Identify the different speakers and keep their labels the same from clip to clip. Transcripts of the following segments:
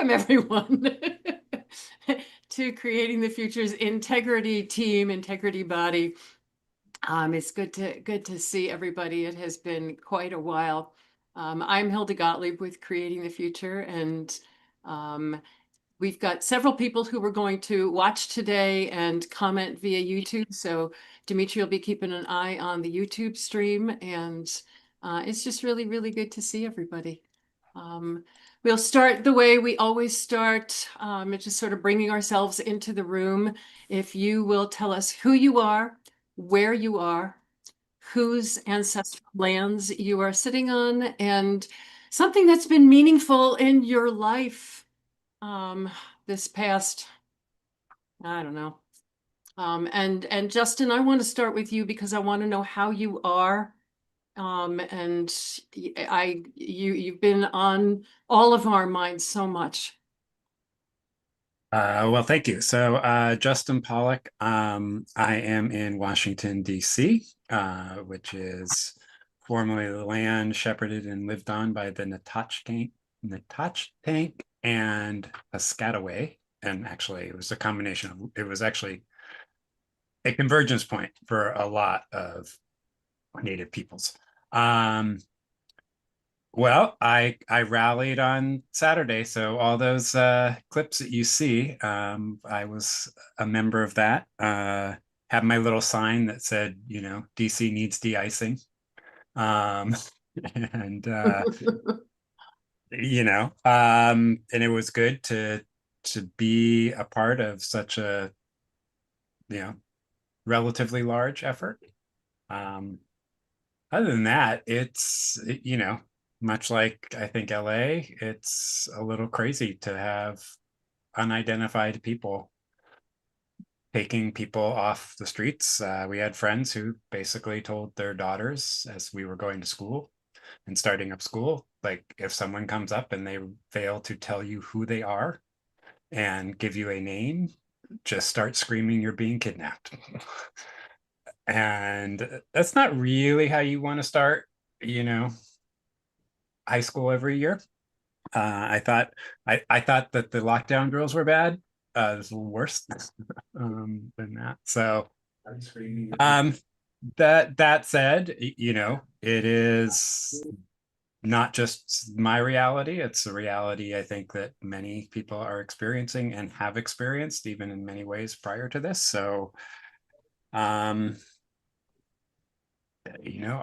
Speaker 1: welcome everyone to Creating the Future's Integrity Team, Integrity Body. It's good to see everybody. It has been quite a while. I'm Hilda Gottlieb with Creating the Future, and we've got several people who were going to watch today and comment via YouTube. So Dimitri will be keeping an eye on the YouTube stream, and it's just really, really good to see everybody. We'll start the way we always start, it's just sort of bringing ourselves into the room. If you will tell us who you are, where you are, whose ancestral lands you are sitting on, and something that's been meaningful in your life this past, I don't know. And Justin, I want to start with you because I want to know how you are. And you've been on all of our minds so much.
Speaker 2: Well, thank you. So, Justin Pollock, I am in Washington, D.C., which is formerly the land shepherded and lived on by the Notachtank and Piscataway. And actually, it was a combination of, it was actually a convergence point for a lot of Native peoples. Well, I rallied on Saturday, so all those clips that you see, I was a member of that. Had my little sign that said, DC needs de-icing, um, and and it was good to be a part of such a relatively large effort. Other than that, it's much like I think LA, it's a little crazy to have unidentified people taking people off the streets. We had friends who basically told their daughters as we were going to school and starting up school, like if someone comes up and they fail to tell you who they are and give you a name, just start screaming you're being kidnapped. And that's not really how you want to start, high school every year. I thought that the lockdown drills were bad. It's worse than that. So that said, it is not just my reality. It's the reality I think that many people are experiencing and have experienced even in many ways prior to this. So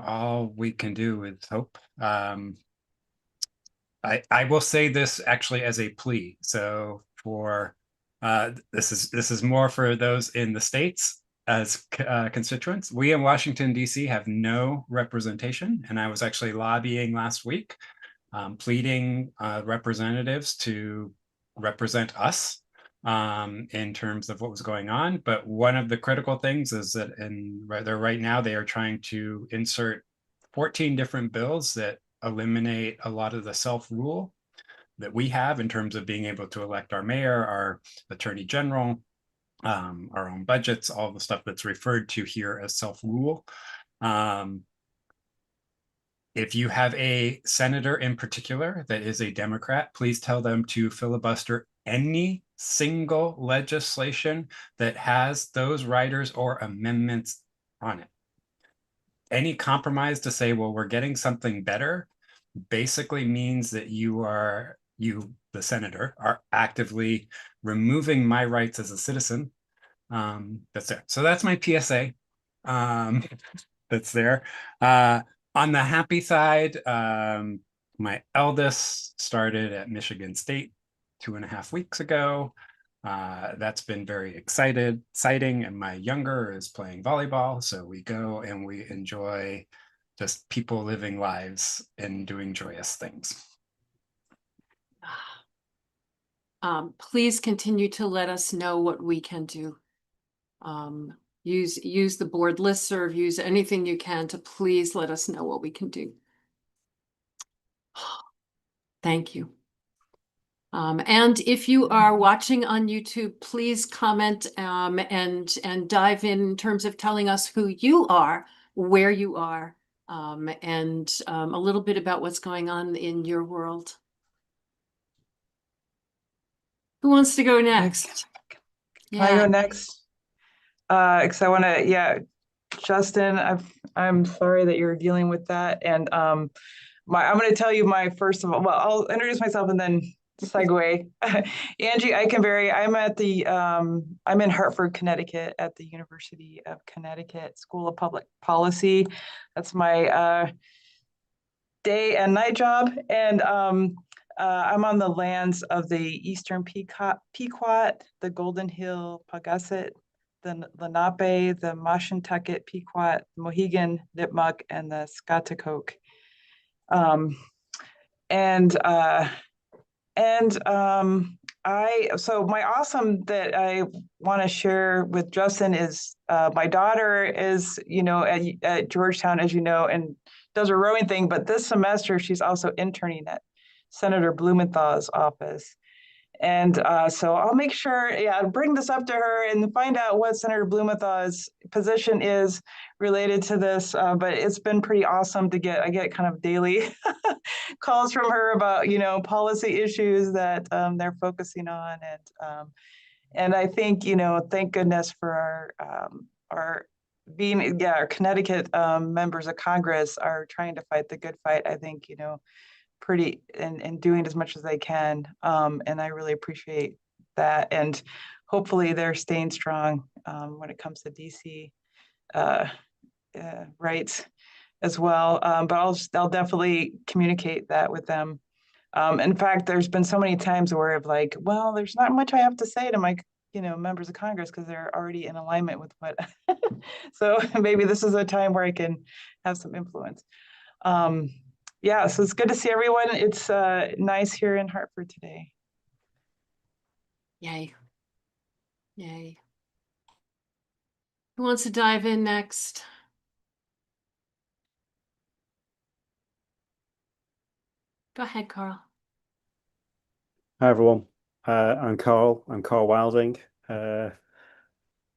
Speaker 2: all we can do is hope. I will say this actually as a plea. So for this is more for those in the States as constituents. We in Washington, D.C. have no representation. And I was actually lobbying last week, pleading representatives to represent us in terms of what was going on. But one of the critical things is that right now they are trying to insert 14 different bills that eliminate a lot of the self-rule that we have in terms of being able to elect our mayor, our attorney general, our own budgets, all the stuff that's referred to here as self-rule. If you have a senator in particular that is a Democrat, please tell them to filibuster any single legislation that has those riders or amendments on it. Any compromise to say, well, we're getting something better, basically means that you, the senator, are actively removing my rights as a citizen. That's there. So that's my PSA. That's there. On the happy side, my eldest started at Michigan State 2.5 weeks ago. That's been very exciting. And my younger is playing volleyball. So we go and we enjoy just people living lives and doing joyous things.
Speaker 1: Please continue to let us know what we can do. Use the board listserv, use anything you can to please let us know what we can do. Thank you. And if you are watching on YouTube, please comment and dive in terms of telling us who you are, where you are, and a little bit about what's going on in your world. Who wants to go next?
Speaker 3: Can I go next? Because I want to, yeah, Justin, I'm sorry that you're dealing with that. And I'm going to tell you my first of all, well, I'll introduce myself and then segue. Angie Eikenberry, I'm in Hartford, Connecticut at the University of Connecticut School of Public Policy. That's my day and night job. And I'm on the lands of the Eastern Pequot, the Golden Hill Paugussett, the Lenape, the Mashantucket Pequot, Mohegan, Nipmuc, and the Schaghticoke. So my awesome that I want to share with Justin is my daughter is, at Georgetown, as you know, and does a rowing thing, but this semester she's also interning at Senator Blumenthal's office. And so I'll make sure, bring this up to her and find out what Senator Blumenthal's position is related to this. But it's been pretty awesome I get kind of daily calls from her about, policy issues that they're focusing on. And I think, thank goodness for our our Connecticut members of Congress are trying to fight the good fight. I think, pretty and doing as much as they can. And I really appreciate that. And hopefully they're staying strong when it comes to DC rights as well. But I'll definitely communicate that with them. In fact, there's been so many times where I've like, well, there's not much I have to say to my members of Congress because they're already in alignment with what. So maybe this is a time where I can have some influence. So it's good to see everyone. It's nice here in Hartford today.
Speaker 1: Yay. Yay. Who wants to dive in next? Go ahead, Carl.
Speaker 4: Hi, everyone. I'm Carl. I'm Carl Wilding. I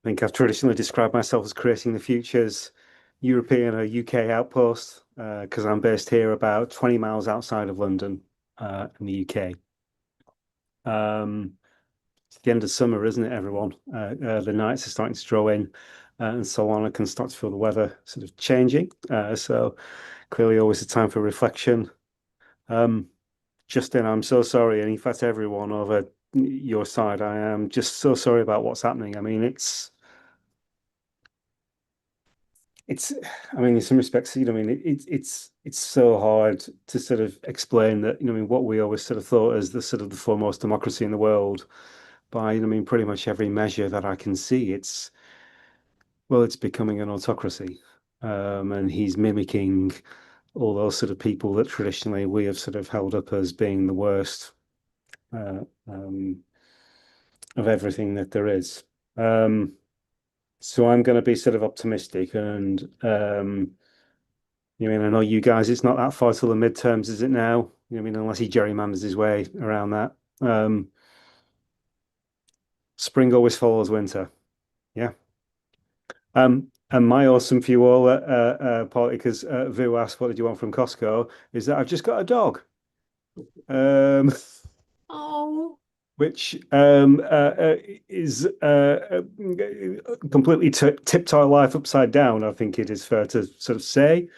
Speaker 4: think I've traditionally described myself as creating the future's European or UK outpost because I'm based here about 20 miles outside of London in the UK. It's the end of summer, isn't it, everyone? The nights are starting to draw in and so on. I can start to feel the weather sort of changing. So clearly always a time for reflection. Justin, I'm so sorry. And in fact, everyone over your side, I am just so sorry about what's happening. I mean, I mean, in some respects, it's so hard to sort of explain that, what we always sort of thought as the sort of the foremost democracy in the world by, pretty much every measure that I can see, it's becoming an autocracy. And he's mimicking all those sort of people that traditionally we have sort of held up as being the worst of everything that there is. So I'm going to be sort of optimistic and, I know you guys, it's not that far till the midterms, is it now? Unless he gerrymanders his way around that. Spring always follows winter. Yeah. And my awesome for you all, partly because Vu asked, what did you want from Costco? Is that I've just got a dog.
Speaker 1: Oh.
Speaker 4: Which is completely tipped our life upside down, I think it is fair to sort of say.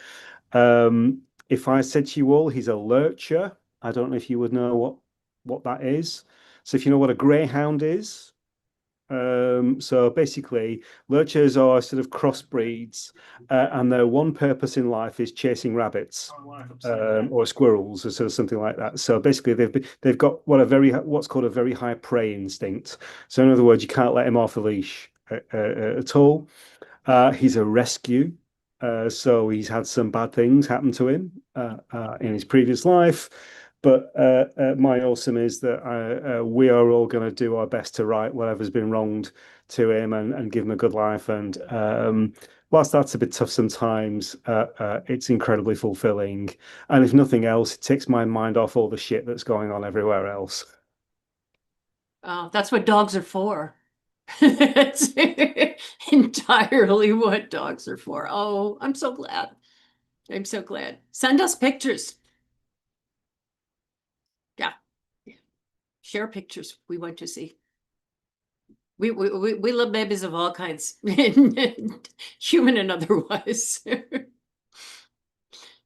Speaker 4: If I said to you all, he's a lurcher, I don't know if you would know what that is. So if you know what a greyhound is, so basically lurchers are sort of crossbreeds and their one purpose in life is chasing rabbits or squirrels or sort of something like that. So basically they've got what's called a very high prey instinct. So in other words, you can't let him off the leash at all. He's a rescue. So he's had some bad things happen to him in his previous life. But my awesome is that we are all going to do our best to right whatever's been wronged to him and give him a good life. And whilst that's a bit tough sometimes, it's incredibly fulfilling. And if nothing else, it takes my mind off all the shit that's going on everywhere else.
Speaker 1: Oh, that's what dogs are for. That's entirely what dogs are for. Oh, I'm so glad. I'm so glad. Send us pictures. Yeah. share pictures we want to see. We love babies of all kinds, human and otherwise.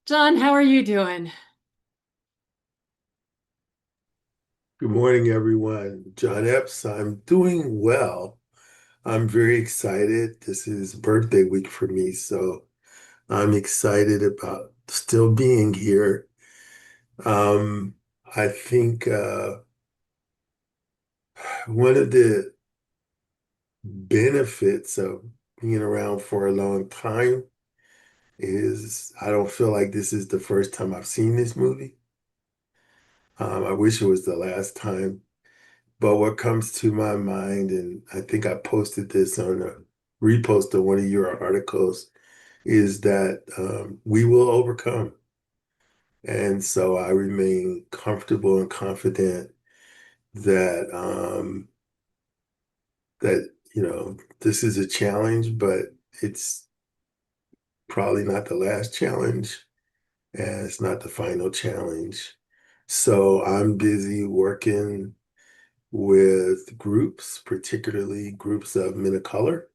Speaker 1: John, how are you doing?
Speaker 5: Good morning, everyone. John Epps. I'm doing well. I'm very excited. This is birthday week for me, so I'm excited about still being here. I think one of the benefits of being around for a long time is I don't feel like this is the first time I've seen this movie. I wish it was the last time. But what comes to my mind, and I think I posted this on a repost of one of your articles, is that we will overcome. And so I remain comfortable and confident that this is a challenge, but it's probably not the last challenge, and it's not the final challenge. So I'm busy working with groups, particularly groups of men of color,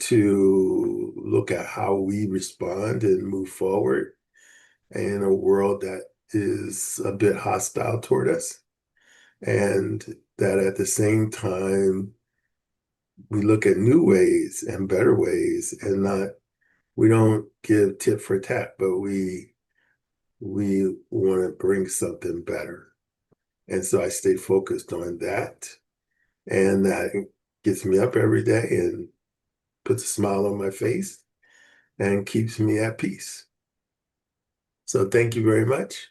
Speaker 5: to look at how we respond and move forward in a world that is a bit hostile toward us. And that at the same time, we look at new ways and better ways and we don't give tit for tat, but we want to bring something better. And so I stay focused on that. And that gets me up every day and puts a smile on my face and keeps me at peace. So thank you very much.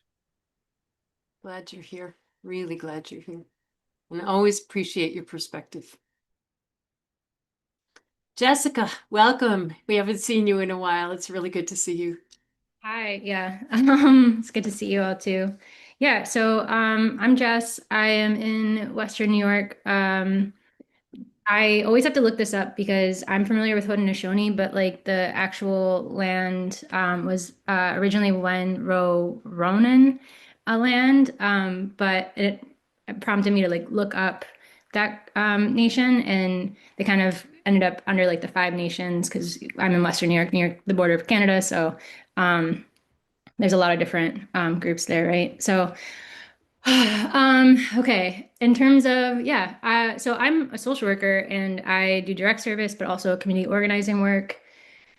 Speaker 1: Glad you're here. Really glad you're here. And always appreciate your perspective. Jessica, welcome. We haven't seen you in a while. It's really good to see you.
Speaker 6: Hi, yeah. It's good to see you all too. Yeah, so I'm Jess. I am in Western New York. I always have to look this up because I'm familiar with Haudenosaunee, but like the actual land was originally Ronan land, but it prompted me to like look up that nation, and they kind of ended up under like the Five Nations because I'm in Western New York, near the border of Canada. So there's a lot of different groups there, right? So okay. In terms of, yeah, so I'm a social worker and I do direct service, but also community organizing work.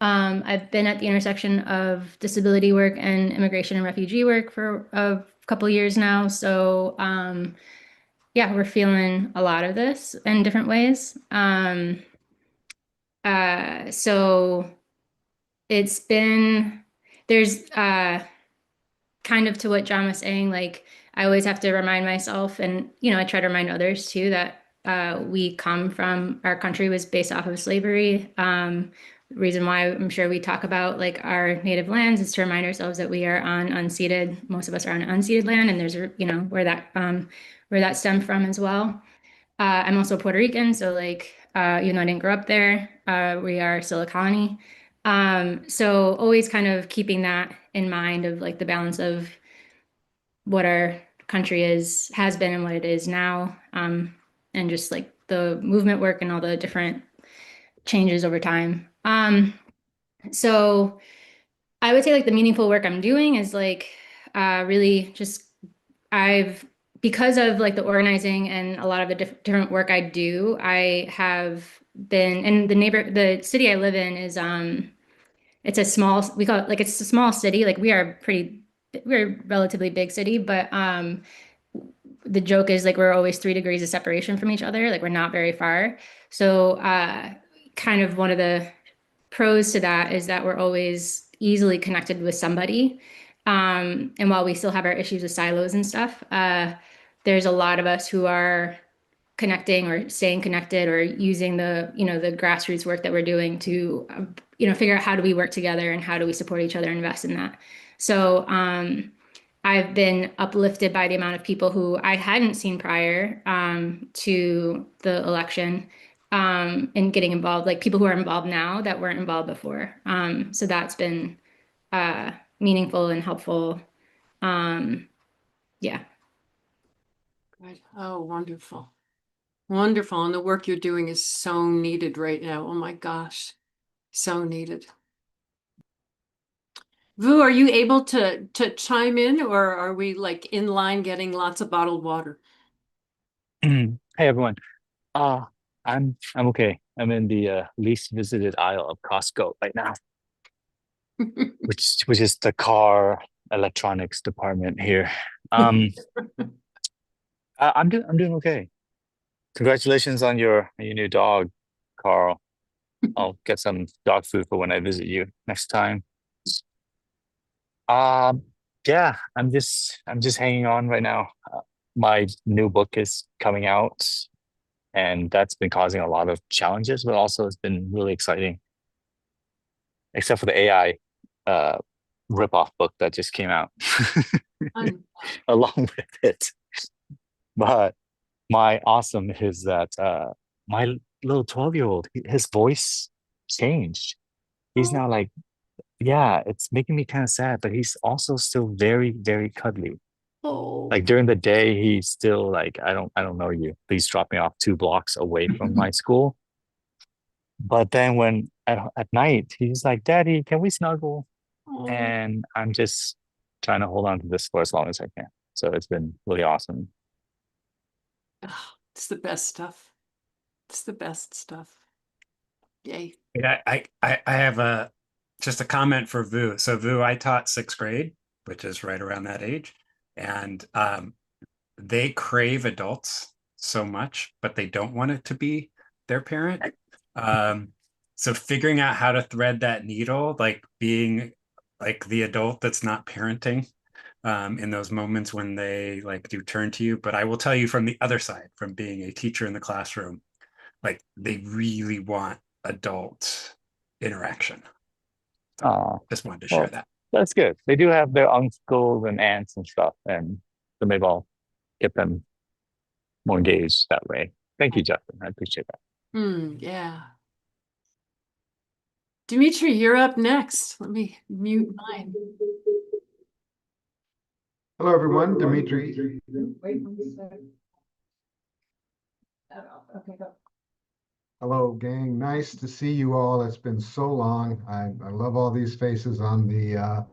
Speaker 6: I've been at the intersection of disability work and immigration and refugee work for a couple of years now. So, yeah, we're feeling a lot of this in different ways. So it's been, there's, kind of to what John was saying, like I always have to remind myself, and I try to remind others too, that we come from, our country was based off of slavery. Reason why I'm sure we talk about like our native lands is to remind ourselves that we are on unceded, most of us are on unceded land, and there's where that stemmed from as well. I'm also Puerto Rican, so like even though I didn't grow up there, we are still a colony. So always kind of keeping that in mind of like the balance of what our country has been and what it is now, and just like the movement work and all the different changes over time. So I would say like the meaningful work I'm doing is like really just because of like the organizing and a lot of the different work I do, I have been, and the city I live in is it's a small, we call it like, it's a small city. Like we're a relatively big city, but the joke is like we're always 3 degrees of separation from each other. Like we're not very far. So kind of one of the pros to that is that we're always easily connected with somebody. And while we still have our issues with silos and stuff, there's a lot of us who are connecting or staying connected or using the grassroots work that we're doing to figure out how do we work together and how do we support each other and invest in that. So I've been uplifted by the amount of people who I hadn't seen prior to the election and getting involved, like people who are involved now that weren't involved before. So that's been meaningful and helpful. Yeah.
Speaker 1: Right. Oh, wonderful. Wonderful. And the work you're doing is so needed right now. Oh my gosh. So needed. Vu, are you able to chime in, or are we like in line getting lots of bottled water?
Speaker 7: Hey everyone. Uh I'm okay. I'm in the least visited aisle of Costco right now, which is the car electronics department here. Um I'm doing okay. Congratulations on your new dog, Carl. I'll get some dog food for when I visit you next time. Um yeah, I'm just hanging on right now. My new book is coming out, and that's been causing a lot of challenges, but also it's been really exciting, except for the AI uh ripoff book that just came out
Speaker 1: Um,
Speaker 7: along with it. But my awesome is that my little 12-year-old, his voice changed. He's now like, yeah, it's making me kind of sad, but he's also still very, very cuddly.
Speaker 1: Oh.
Speaker 7: Like during the day, he's still like, I don't know you. Please drop me off 2 blocks away from my school. But then when at night, he's like, Daddy, can we snuggle?
Speaker 1: Oh.
Speaker 7: And I'm just trying to hold on to this for as long as I can. So it's been really awesome.
Speaker 1: Ah, it's the best stuff. It's the best stuff. Yay.
Speaker 2: Yeah, I have just a comment for Vu. So Vu, I taught 6th grade, which is right around that age, and they crave adults so much, but they don't want it to be their parent. So figuring out how to thread that needle, like being like the adult that's not parenting, in those moments when they like do turn to you. But I will tell you from the other side, from being a teacher in the classroom, like they really want adult interaction. Just wanted to share
Speaker 7: Well,
Speaker 2: that.
Speaker 7: that's good. They do have their uncles and aunts and stuff, and so maybe I'll get them more engaged that way. Thank you, Justin. I appreciate that.
Speaker 1: Yeah. Dimitri, you're up next. Let me mute mine.
Speaker 8: Hello, everyone. Dimitri.
Speaker 1: Wait 1 second. Okay, go.
Speaker 8: Hello, gang. Nice to see you all. It's been so long. I love all these faces on the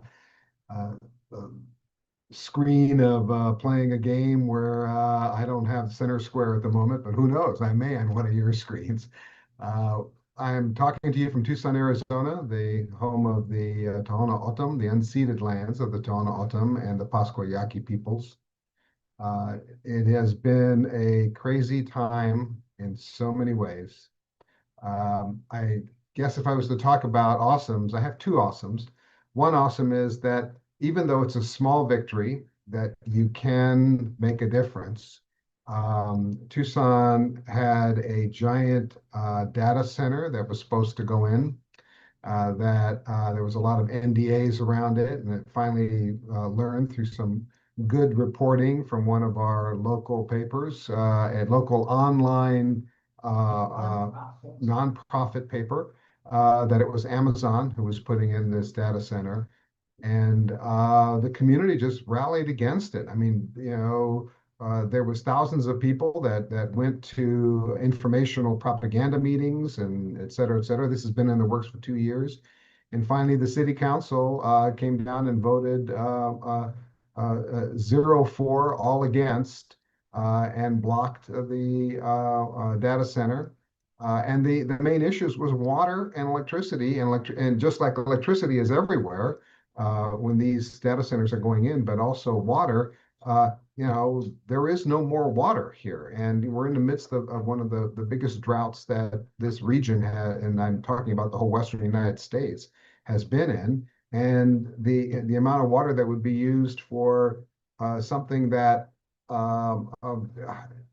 Speaker 8: screen of playing a game where I don't have center square at the moment, but who knows? I may on one of your screens. I'm talking to you from Tucson, Arizona, the home of the Tohono O'odham, the unceded lands of the Tohono O'odham and the Pascua Yaqui peoples. It has been a crazy time in so many ways. I guess if I was to talk about awesomes, I have 2 awesomes. One awesome is that even though it's a small victory, that you can make a difference. Tucson had a giant data center that was supposed to go in, that there was a lot of NDAs around it, and it finally learned through some good reporting from one of our local papers, a local online nonprofit paper, that it was Amazon who was putting in this data center. And the community just rallied against it. I mean, there was thousands of people that went to informational propaganda meetings and et cetera, et cetera. This has been in the works for 2 years. And finally, the city council came down and voted 0-4, all against, and blocked the data center. And the main issues was water and electricity, and just like electricity is everywhere when these data centers are going in, but also water. There is no more water here, and we're in the midst of one of the biggest droughts that this region had, and I'm talking about the whole Western United States, has been in. And the amount of water that would be used for something that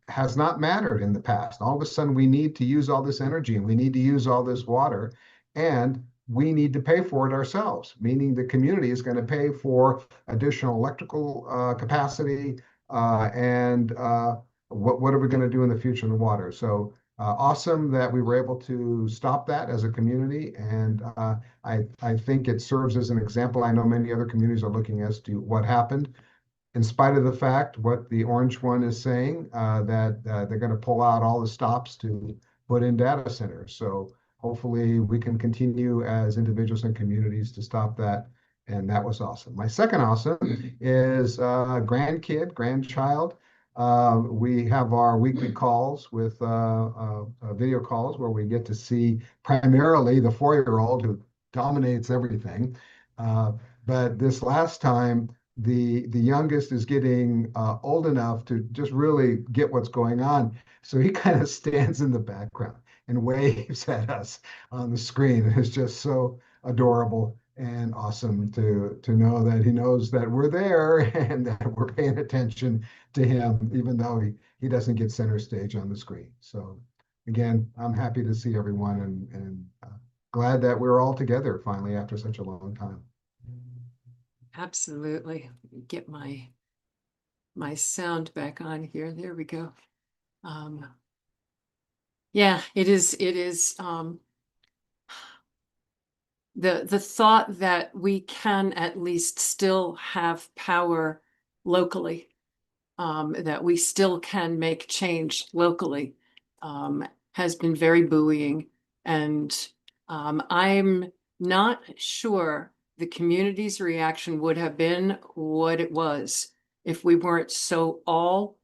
Speaker 8: has not mattered in the past. All of a sudden, we need to use all this energy and we need to use all this water, and we need to pay for it ourselves, meaning the community is going to pay for additional electrical capacity, and what are we going to do in the future in the water? So awesome that we were able to stop that as a community, and I think it serves as an example. I know many other communities are looking as to what happened. in spite of the fact what the orange one is saying, that they're going to pull out all the stops to put in data centers. So hopefully we can continue as individuals and communities to stop that. And that was awesome. My second awesome is grandchild. We have our weekly calls with video calls where we get to see primarily the 4-year-old who dominates everything. But this last time, the youngest is getting old enough to just really get what's going on. So he kind of stands in the background and waves at us on the screen. It's just so adorable and awesome to know that he knows that we're there and that we're paying attention to him, even though he doesn't get center stage on the screen. So again, I'm happy to see everyone and glad that we're all together finally after such a long time.
Speaker 1: Absolutely. Get my sound back on here. There we go. Yeah, it is the thought that we can at least still have power locally, that we still can make change locally, has been very buoying. And I'm not sure the community's reaction would have been what it was if we weren't so all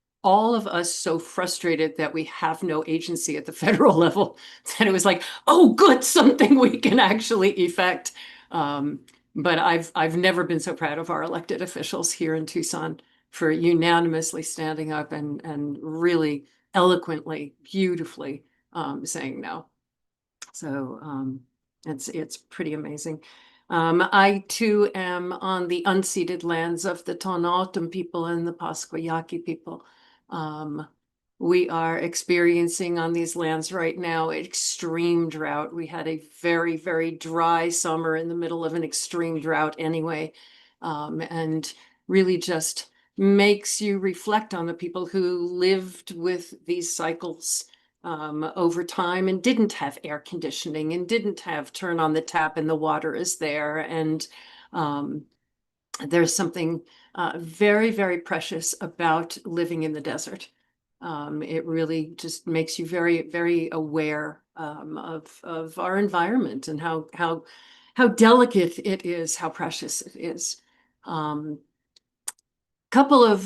Speaker 1: of us so frustrated that we have no agency at the federal level, that it was like, oh, good, something we can actually effect. But I've never been so proud of our elected officials here in Tucson for unanimously standing up and really eloquently, beautifully saying no. So it's pretty amazing. I too am on the unceded lands of the Tohono people and the Pasquayaki people. We are experiencing on these lands right now extreme drought. We had a very, very dry summer in the middle of an extreme drought anyway, and really just makes you reflect on the people who lived with these cycles over time and didn't have air conditioning and didn't have turn on the tap and the water is there. And there's something very, very precious about living in the desert. It really just makes you very, very aware of our environment and how delicate it is, how precious it is. Couple of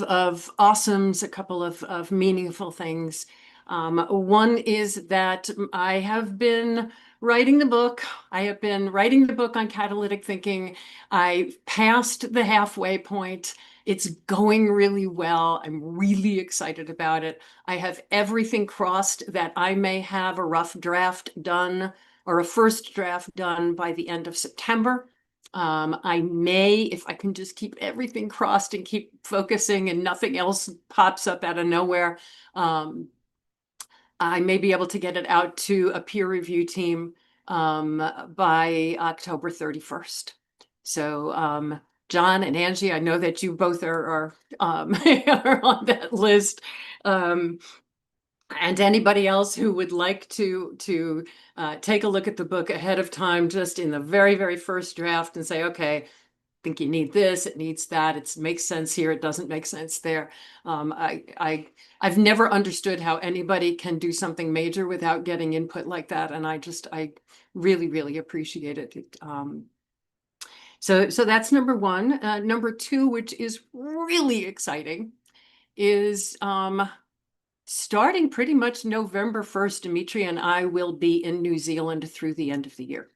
Speaker 1: awesomes, a couple of meaningful things. One is that I have been writing the book. I have been writing the book on catalytic thinking. I passed the halfway point. It's going really well. I'm really excited about it. I have everything crossed that I may have a rough draft done or a first draft done by the end of September. I may, if I can just keep everything crossed and keep focusing and nothing else pops up out of nowhere, I may be able to get it out to a peer review team by October 31st. So John and Angie, I know that you both are on that list. And anybody else who would like to take a look at the book ahead of time, just in the very, very first draft, and say, okay, I think you need this, it needs that, it makes sense here, it doesn't make sense there. I've never understood how anybody can do something major without getting input like that, and I really, really appreciate it. So that's number one. Number two, which is really exciting, is starting pretty much November 1st, Dimitri and I will be in New Zealand through the end of the year.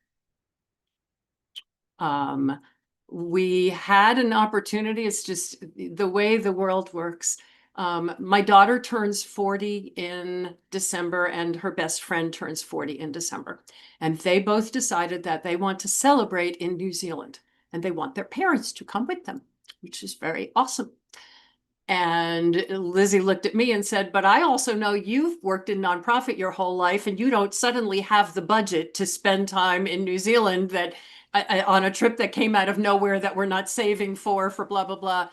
Speaker 1: We had an opportunity. It's just the way the world works. My daughter turns 40 in December and her best friend turns 40 in December. And they both decided that they want to celebrate in New Zealand and they want their parents to come with them, which is very awesome. And Lizzie looked at me and said, but I also know you've worked in nonprofit your whole life and you don't suddenly have the budget to spend time in New Zealand that on a trip that came out of nowhere that we're not saving for blah, blah, blah.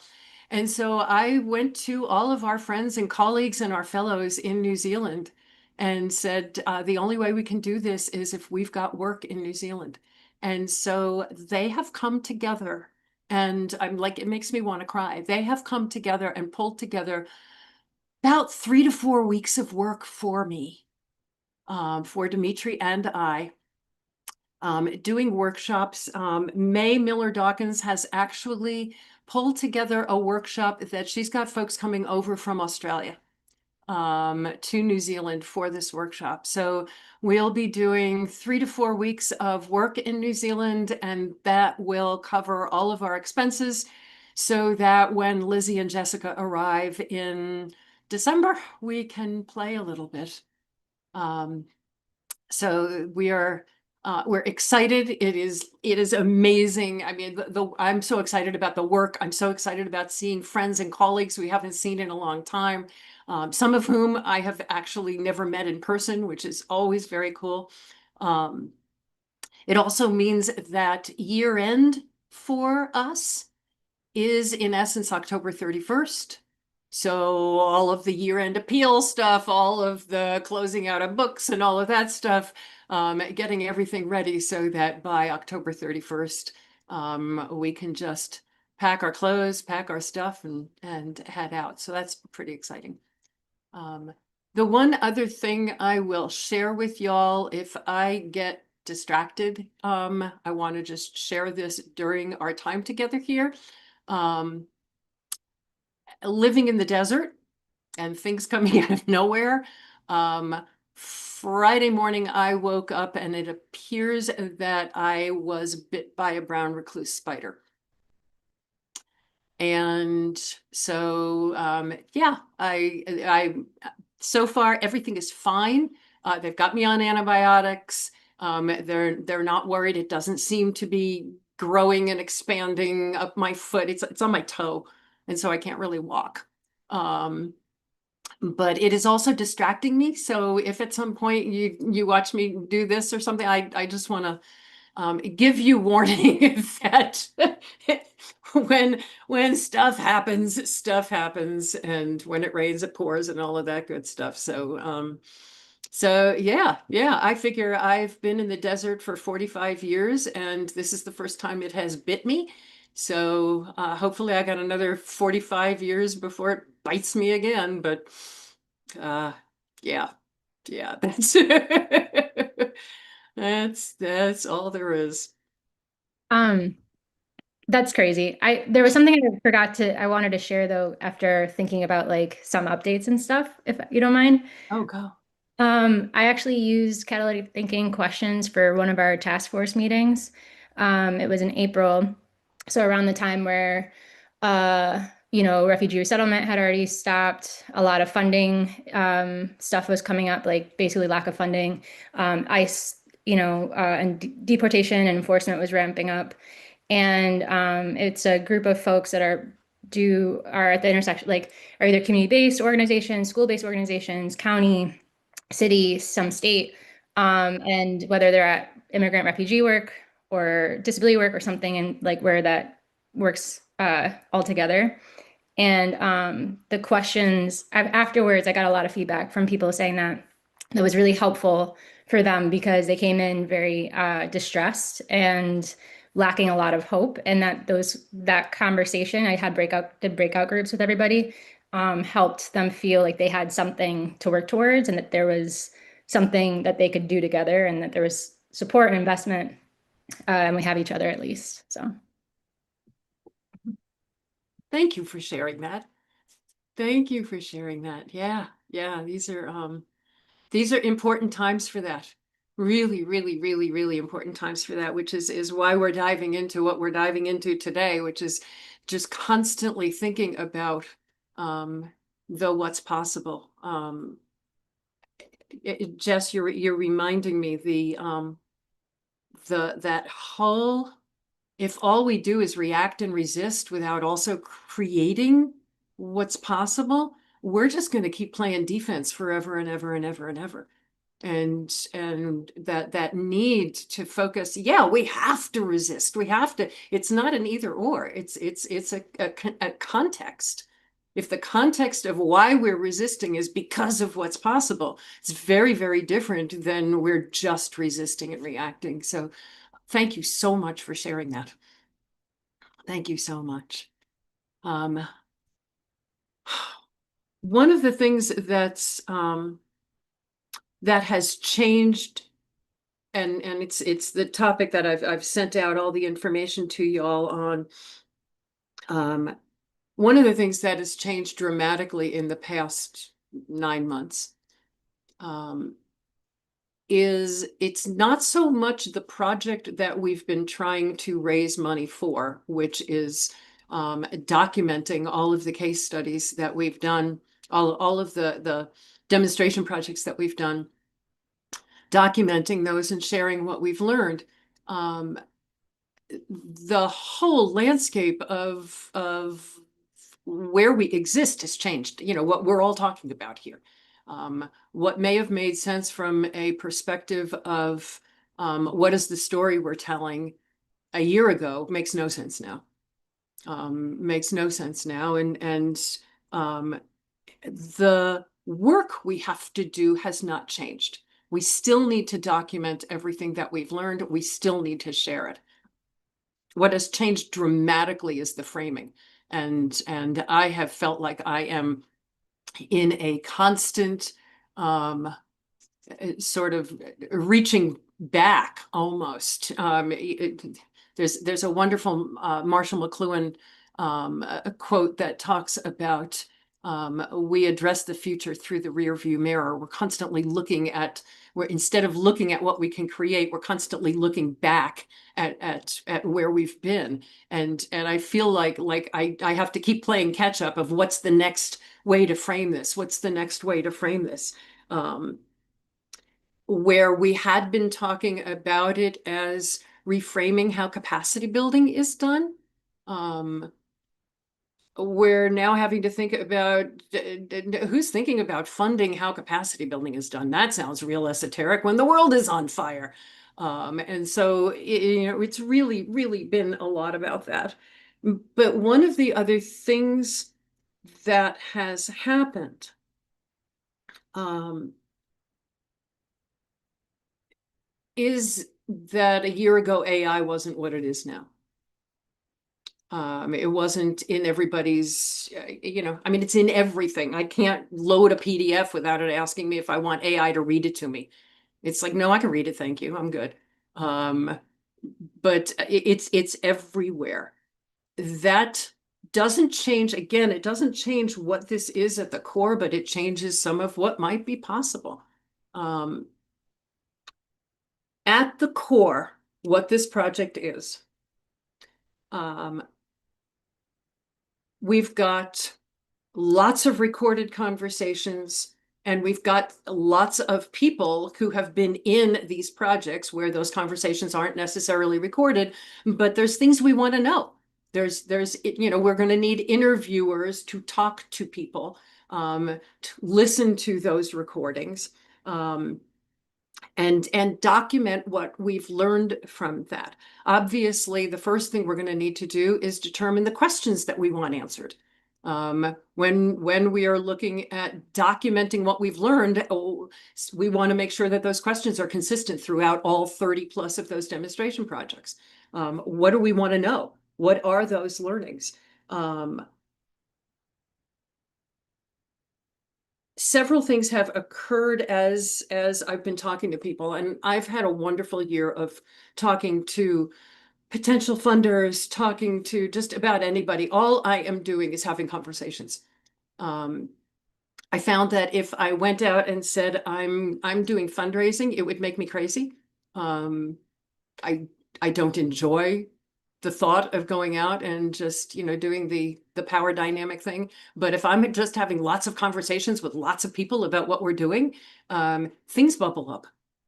Speaker 1: And so I went to all of our friends and colleagues and our fellows in New Zealand and said, the only way we can do this is if we've got work in New Zealand. And so they have come together And I'm like, it makes me want to cry. They have come together and pulled together about 3 to 4 weeks of work for me, for Dimitri and I, doing workshops. May Miller Dawkins has actually pulled together a workshop that she's got folks coming over from Australia to New Zealand for this workshop. So we'll be doing 3 to 4 weeks of work in New Zealand, and that will cover all of our expenses so that when Lizzie and Jessica arrive in December, we can play a little bit. So we're excited. It is amazing. I mean, I'm so excited about the work. I'm so excited about seeing friends and colleagues we haven't seen in a long time. Some of whom I have actually never met in person, which is always very cool. It also means that year end for us is in essence October 31st. So all of the year-end appeal stuff, all of the closing out of books and all of that stuff, getting everything ready so that by October 31st, we can just pack our clothes, pack our stuff, and head out. So that's pretty exciting. The one other thing I will share with y'all, if I get distracted, I want to just share this during our time together here. Living in the desert and things coming out of nowhere. Friday morning, I woke up and it appears that I was bit by a brown recluse spider. And so, yeah, so far everything is fine. They've got me on antibiotics. They're not worried. It doesn't seem to be growing and expanding up my foot. It's on my toe, and so I can't really walk. But it is also distracting me. So if at some point you watch me do this or something, I just want to give you warning that when stuff happens, and when it rains, it pours, and all of that good stuff. So yeah, I figure I've been in the desert for 45 years, and this is the first time it has bit me. So hopefully I got another 45 years before it bites me again. But yeah, that's all there is.
Speaker 6: That's crazy. There was something I wanted to share though, after thinking about like some updates and stuff, if you don't mind.
Speaker 1: Oh, go.
Speaker 6: I actually used catalytic thinking questions for one of our task force meetings. It was in April. So around the time where, refugee resettlement had already stopped, a lot of funding stuff was coming up, like basically lack of funding. ICE, and deportation and enforcement was ramping up. And it's a group of folks that are at the intersection, like are either community-based organizations, school-based organizations, county, city, some state, and whether they're at immigrant refugee work or disability work or something, and like where that works all together. And the questions afterwards, I got a lot of feedback from people saying that was really helpful for them because they came in very distressed and lacking a lot of hope, and that conversation, I had breakout groups with everybody, helped them feel like they had something to work towards, and that there was something that they could do together, and that there was support and investment, and we have each other at least. So
Speaker 1: thank you for sharing that. Yeah, these are important times for that. Really, really, really, really important times for that, which is why we're diving into what we're diving into today, which is just constantly thinking about what's possible. Jess, you're reminding me that whole, if all we do is react and resist without also creating what's possible, we're just going to keep playing defense forever and ever and ever and ever. And that need to focus. Yeah, we have to resist. We have to. It's not an either or. It's a context. If the context of why we're resisting is because of what's possible, it's very, very different than we're just resisting and reacting. So thank you so much for sharing that. Thank you so much. One of the things that has changed, and it's the topic that I've sent out all the information to y'all on. One of the things that has changed dramatically in the past 9 months is it's not so much the project that we've been trying to raise money for, which is documenting all of the case studies that we've done, all of the demonstration projects that we've done, documenting those and sharing what we've learned. The whole landscape of where we exist has changed. You know, what we're all talking about here. What may have made sense from a perspective of what is the story we're telling a year ago makes no sense now. Makes no sense now. And the work we have to do has not changed. We still need to document everything that we've learned. We still need to share it. What has changed dramatically is the framing. And I have felt like I am in a constant sort of reaching back almost. There's a wonderful Marshall McLuhan a quote that talks about we address the future through the rear view mirror. We're constantly looking at, instead of looking at what we can create, we're constantly looking back at where we've been. And I feel like I have to keep playing catch up of what's the next way to frame this? What's the next way to frame this? Where we had been talking about it as reframing how capacity building is done. We're now having to think about who's thinking about funding how capacity building is done. That sounds real esoteric when the world is on fire. And so, you know, it's really, really been a lot about that. But one of the other things that has happened is that a year ago, AI wasn't what it is now. It wasn't in everybody's, you know, I mean, it's in everything. I can't load a PDF without it asking me if I want AI to read it to me. It's like, no, I can read it. Thank you. I'm good. But it's everywhere. That doesn't change. Again, it doesn't change what this is at the core, but it changes some of what might be possible. At the core, what this project is, we've got lots of recorded conversations, and we've got lots of people who have been in these projects where those conversations aren't necessarily recorded, but there's things we want to know. There's, you know, we're going to need interviewers to talk to people, to listen to those recordings, and document what we've learned from that. Obviously, the first thing we're going to need to do is determine the questions that we want answered. When we are looking at documenting what we've learned, we want to make sure that those questions are consistent throughout all 30 plus of those demonstration projects. What do we want to know? What are those learnings? Several things have occurred as I've been talking to people, and I've had a wonderful year of talking to potential funders, talking to just about anybody. All I am doing is having conversations. I found that if I went out and said I'm doing fundraising, it would make me crazy. I don't enjoy the thought of going out and just, you know, doing the power dynamic thing. But if I'm just having lots of conversations with lots of people about what we're doing, things bubble up.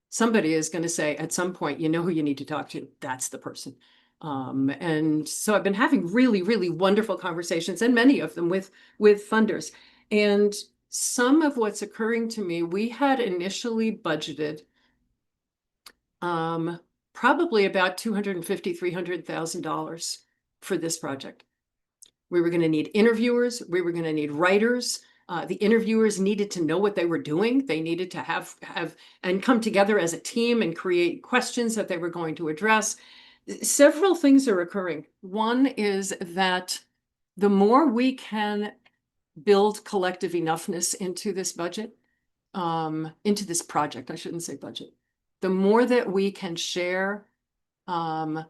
Speaker 1: Somebody is going to say at some point, you know who you need to talk to. That's the person. And so I've been having really, really wonderful conversations, and many of them with funders. And some of what's occurring to me, we had initially budgeted probably about $250,000, $300,000 for this project. We were going to need interviewers. We were going to need writers. The interviewers needed to know what they were doing. They needed to have and come together as a team and create questions that they were going to address. Several things are occurring. One is that the more we can build collective enoughness into this budget, into this project, I shouldn't say budget, the more that we can share the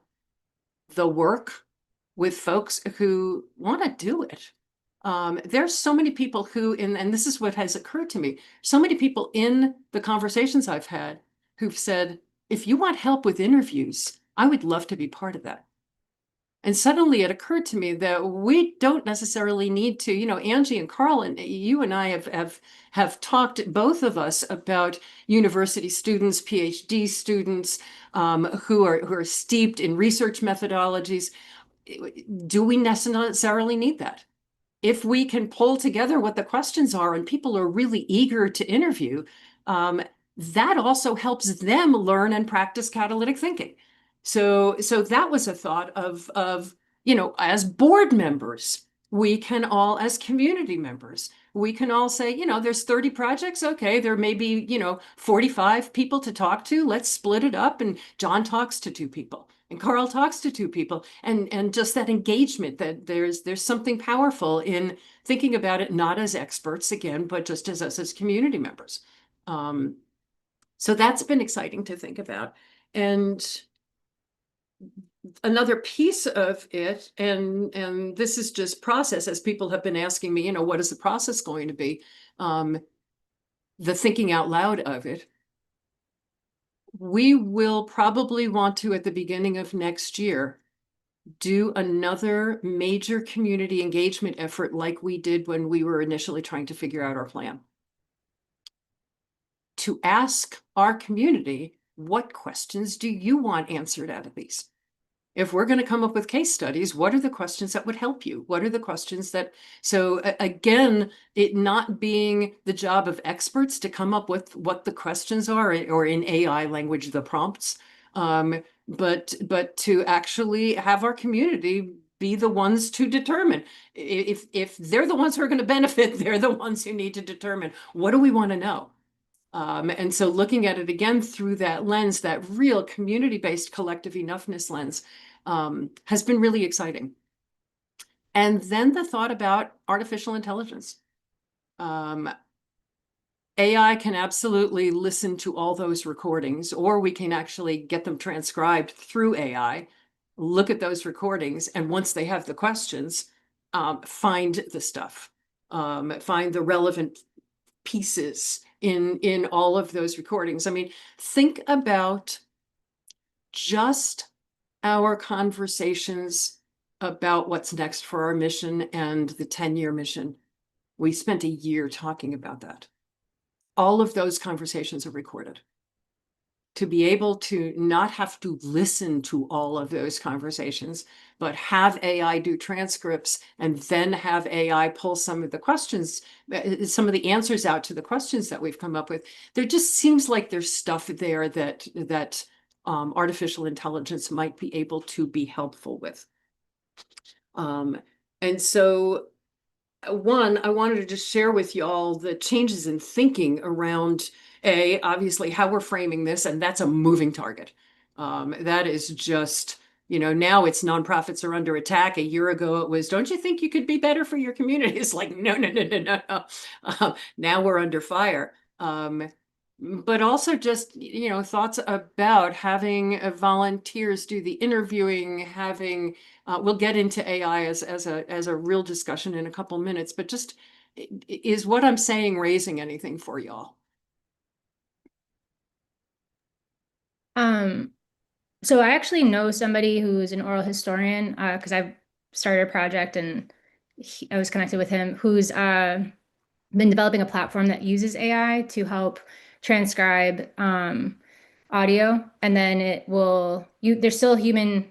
Speaker 1: work with folks who want to do it. There's so many people who, and this is what has occurred to me, so many people in the conversations I've had who've said, if you want help with interviews, I would love to be part of that. And suddenly it occurred to me that we don't necessarily need to, Angie and Carl and you and I have talked, both of us, about university students, PhD students, who are steeped in research methodologies. Do we necessarily need that? If we can pull together what the questions are and people are really eager to interview, that also helps them learn and practice catalytic thinking. So that was a thought of, as board members, we can all, as community members, we can all say, there's 30 projects. Okay, there may be, 45 people to talk to. Let's split it up. And John talks to 2 people and Carl talks to 2 people. And just that engagement, that there's something powerful in thinking about it, not as experts again, but just as us as community members. So that's been exciting to think about. And another piece of it, and this is just process, as people have been asking me, what is the process going to be? The thinking out loud of it. We will probably want to, at the beginning of next year, do another major community engagement effort like we did when we were initially trying to figure out our plan. To ask our community, what questions do you want answered out of these? If we're going to come up with case studies, what are the questions that would help you? What are the questions that, so again, it not being the job of experts to come up with what the questions are, or in AI language, the prompts, but to actually have our community be the ones to determine. If they're the ones who are going to benefit, they're the ones who need to determine, what do we want to know? And so looking at it again through that lens, that real community-based collective enoughness lens, has been really exciting. And then the thought about artificial intelligence. AI can absolutely listen to all those recordings, or we can actually get them transcribed through AI, look at those recordings, and once they have the questions, find the stuff, find the relevant pieces in all of those recordings. I mean, think about just our conversations about what's next for our mission and the 10-year mission. We spent a year talking about that. All of those conversations are recorded. To be able to not have to listen to all of those conversations, but have AI do transcripts and then have AI pull some of the questions, some of the answers out to the questions that we've come up with. There just seems like there's stuff there that artificial intelligence might be able to be helpful with. And so one, I wanted to just share with you all the changes in thinking around obviously how we're framing this, and that's a moving target. That is just, now it's nonprofits are under attack. A year ago, it was, don't you think you could be better for your community? It's like, no. Now we're under fire. But also just, thoughts about having volunteers do the interviewing, having, we'll get into AI as a real discussion in a couple minutes, but just, is what I'm saying raising anything for y'all?
Speaker 6: So I actually know somebody who's an oral historian, because I've started a project and I was connected with him, who's been developing a platform that uses AI to help transcribe audio, and then it will, there's still humans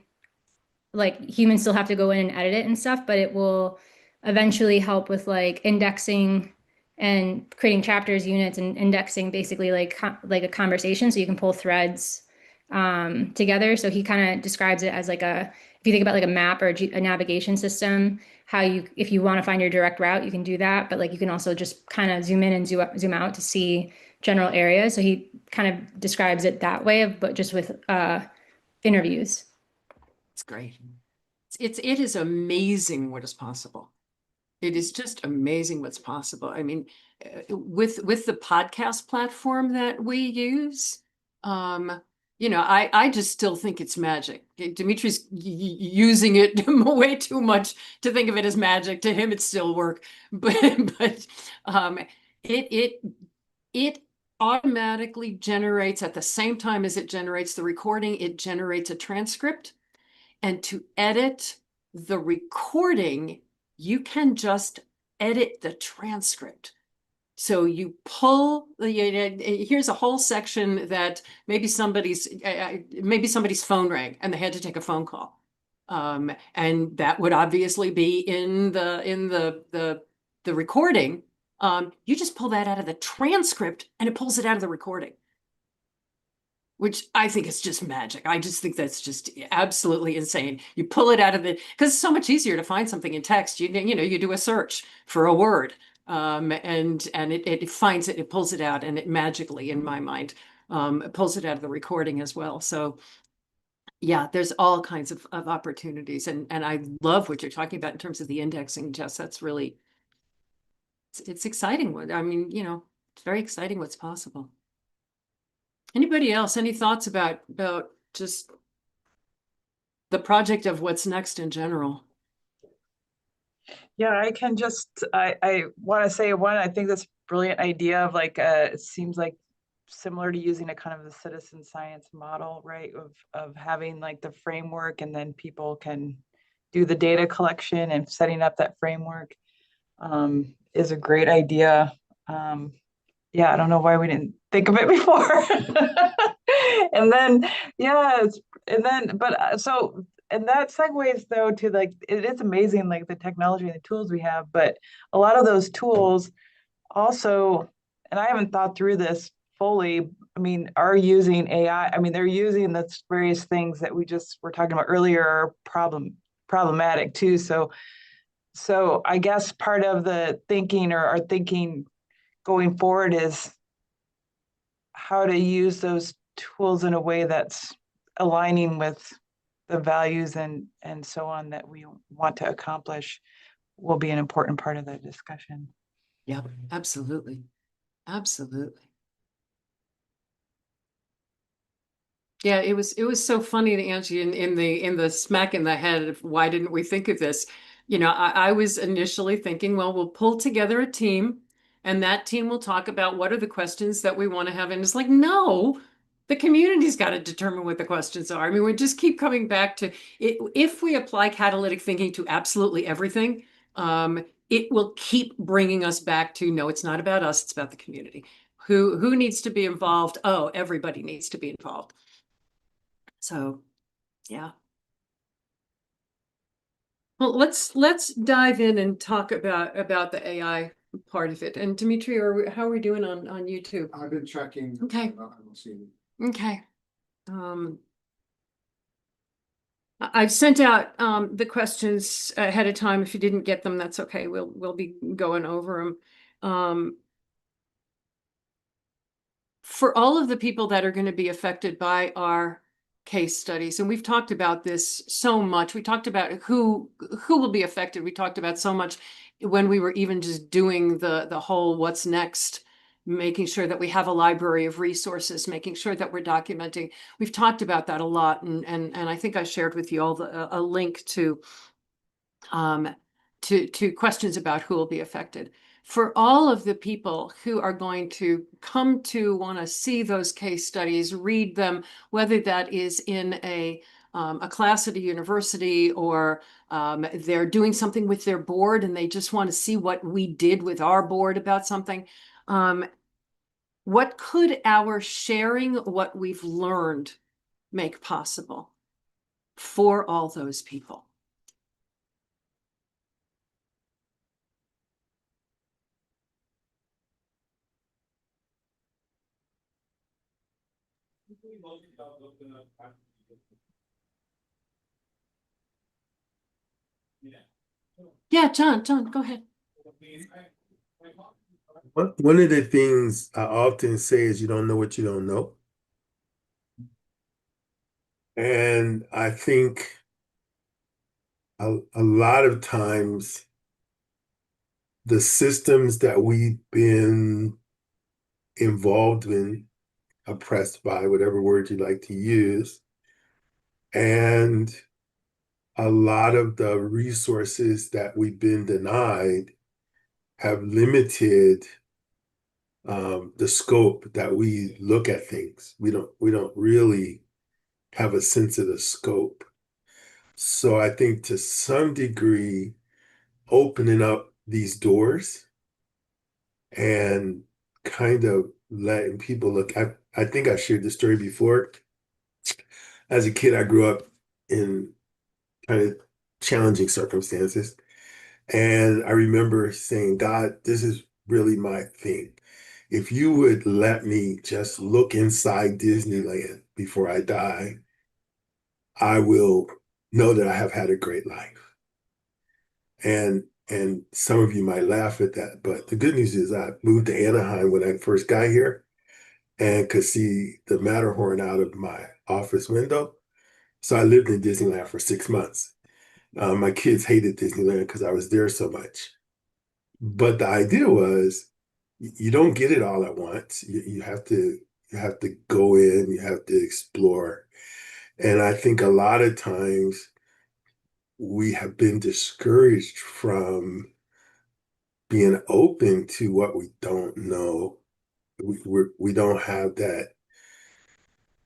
Speaker 6: still have to go in and edit it and stuff, but it will eventually help with like indexing and creating chapters, units, and indexing basically like a conversation, so you can pull threads together. So he kind of describes it as like if you think about like a map or a navigation system, how if you want to find your direct route, you can do that, but like you can also just kind of zoom in and zoom out to see general areas. So he kind of describes it that way, but just with interviews.
Speaker 1: It's great. It is amazing what is possible. It is just amazing what's possible. I mean, with the podcast platform that we use, I just still think it's magic. Dimitri's using it way too much to think of it as magic. To him, it's still work, but it automatically generates, at the same time as it generates the recording, it generates a transcript. And to edit the recording, you can just edit the transcript. So you pull, here's a whole section that maybe somebody's phone rang and they had to take a phone call. And that would obviously be in the recording. You just pull that out of the transcript and it pulls it out of the recording, which I think is just magic. I just think that's just absolutely insane. You pull it out of because it's so much easier to find something in text. You do a search for a word, and it finds it, it pulls it out, and it magically, in my mind, it pulls it out of the recording as well. So yeah, there's all kinds of opportunities, and I love what you're talking about in terms of the indexing, Jess. That's really, it's exciting. I mean, it's very exciting what's possible. Anybody else? Any thoughts about just the project of what's next in general?
Speaker 3: Yeah, I can just, I want to say one, I think that's a brilliant idea of like, it seems like similar to using a kind of the citizen science model, right? Of having like the framework, and then people can do the data collection, and setting up that framework is a great idea. Yeah, I don't know why we didn't think of it before. And then, and that segues though to like, it is amazing, like the technology and the tools we have, but a lot of those tools also, and I haven't thought through this fully, I mean, are using AI. I mean, they're using the various things that we just were talking about earlier are problematic too. So I guess part of the thinking, or our thinking going forward, is how to use those tools in a way that's aligning with the values and so on that we want to accomplish, will be an important part of the discussion.
Speaker 1: Yeah, absolutely. Absolutely. Yeah, it was so funny to Angie in the smack in the head of why didn't we think of this? I was initially thinking, well, we'll pull together a team, and that team will talk about what are the questions that we want to have. And it's like, no, the community's got to determine what the questions are. I mean, we just keep coming back to it. If we apply catalytic thinking to absolutely everything, it will keep bringing us back to, no, it's not about us, it's about the community. Who needs to be involved? Oh, everybody needs to be involved. So, yeah. Well, let's dive in and talk about the AI part of it. And Dimitri, how are we doing on YouTube?
Speaker 8: I've been checking.
Speaker 1: Okay.
Speaker 8: I don't see it.
Speaker 1: Okay. I've sent out the questions ahead of time. If you didn't get them, that's okay. We'll be going over them. For all of the people that are going to be affected by our case studies, and we've talked about this so much. We talked about who will be affected. We talked about so much when we were even just doing the whole what's next, making sure that we have a library of resources, making sure that we're documenting. We've talked about that a lot, and I think I shared with you all a link to questions about who will be affected. For all of the people who are going to come to want to see those case studies, read them, whether that is in a class at a university, or they're doing something with their board and they just want to see what we did with our board about something. What could our sharing what we've learned make possible for all those people? Yeah, John, go ahead.
Speaker 5: One of the things I often say is you don't know what you don't know. And I think a lot of times the systems that we've been involved in, oppressed by, whatever word you like to use, and a lot of the resources that we've been denied have limited the scope that we look at things. We don't really have a sense of the scope. So I think to some degree, opening up these doors and kind of letting people look. I think I shared this story before. As a kid, I grew up in kind of challenging circumstances. And I remember saying, God, this is really my thing. If you would let me just look inside Disneyland before I die, I will know that I have had a great life. And some of you might laugh at that, but the good news is I moved to Anaheim when I first got here and could see the Matterhorn out of my office window. So I lived in Disneyland for 6 months. My kids hated Disneyland because I was there so much. But the idea was you don't get it all at once. You have to go in, you have to explore. And I think a lot of times we have been discouraged from being open to what we don't know. We don't have that,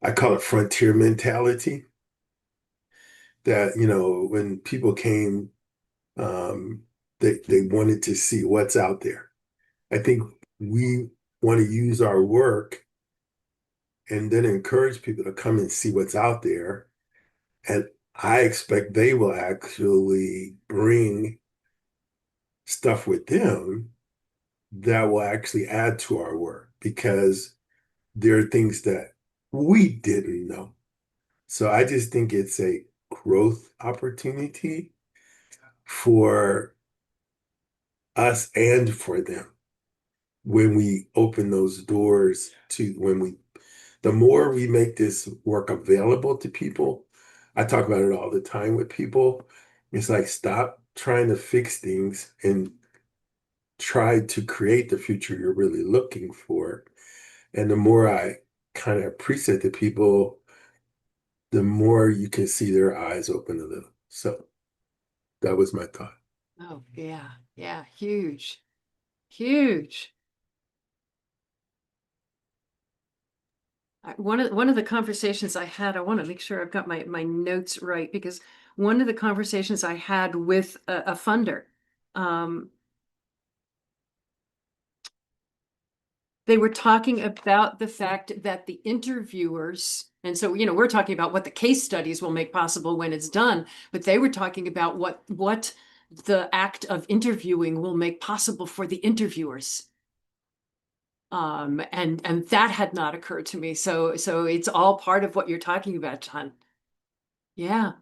Speaker 5: I call it frontier mentality, that, when people came, they wanted to see what's out there. I think we want to use our work and then encourage people to come and see what's out there. And I expect they will actually bring stuff with them that will actually add to our work because there are things that we didn't know. So I just think it's a growth opportunity for us and for them when we open those doors the more we make this work available to people. I talk about it all the time with people. It's like, stop trying to fix things and try to create the future you're really looking for. And the more I kind of preach it to people, the more you can see their eyes open a little. So that was my thought.
Speaker 1: Oh, yeah, yeah, huge, huge. One of the conversations I had, I want to make sure I've got my notes right, because one of the conversations I had with a funder, they were talking about the fact that the interviewers, and so, we're talking about what the case studies will make possible when it's done, but they were talking about what the act of interviewing will make possible for the interviewers. And that had not occurred to me. So it's all part of what you're talking about, John. Yeah.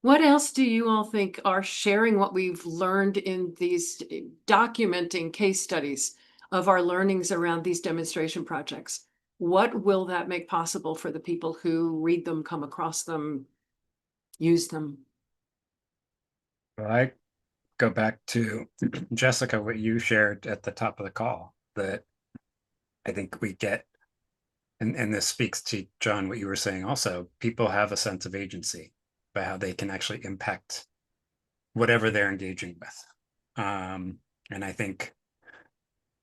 Speaker 1: What else do you all think are sharing what we've learned in these documenting case studies of our learnings around these demonstration projects? What will that make possible for the people who read them, come across them, use them?
Speaker 2: Well, I go back to Jessica, what you shared at the top of the call, that I think we get, and this speaks to John, what you were saying also, people have a sense of agency about how they can actually impact whatever they're engaging with. And I think,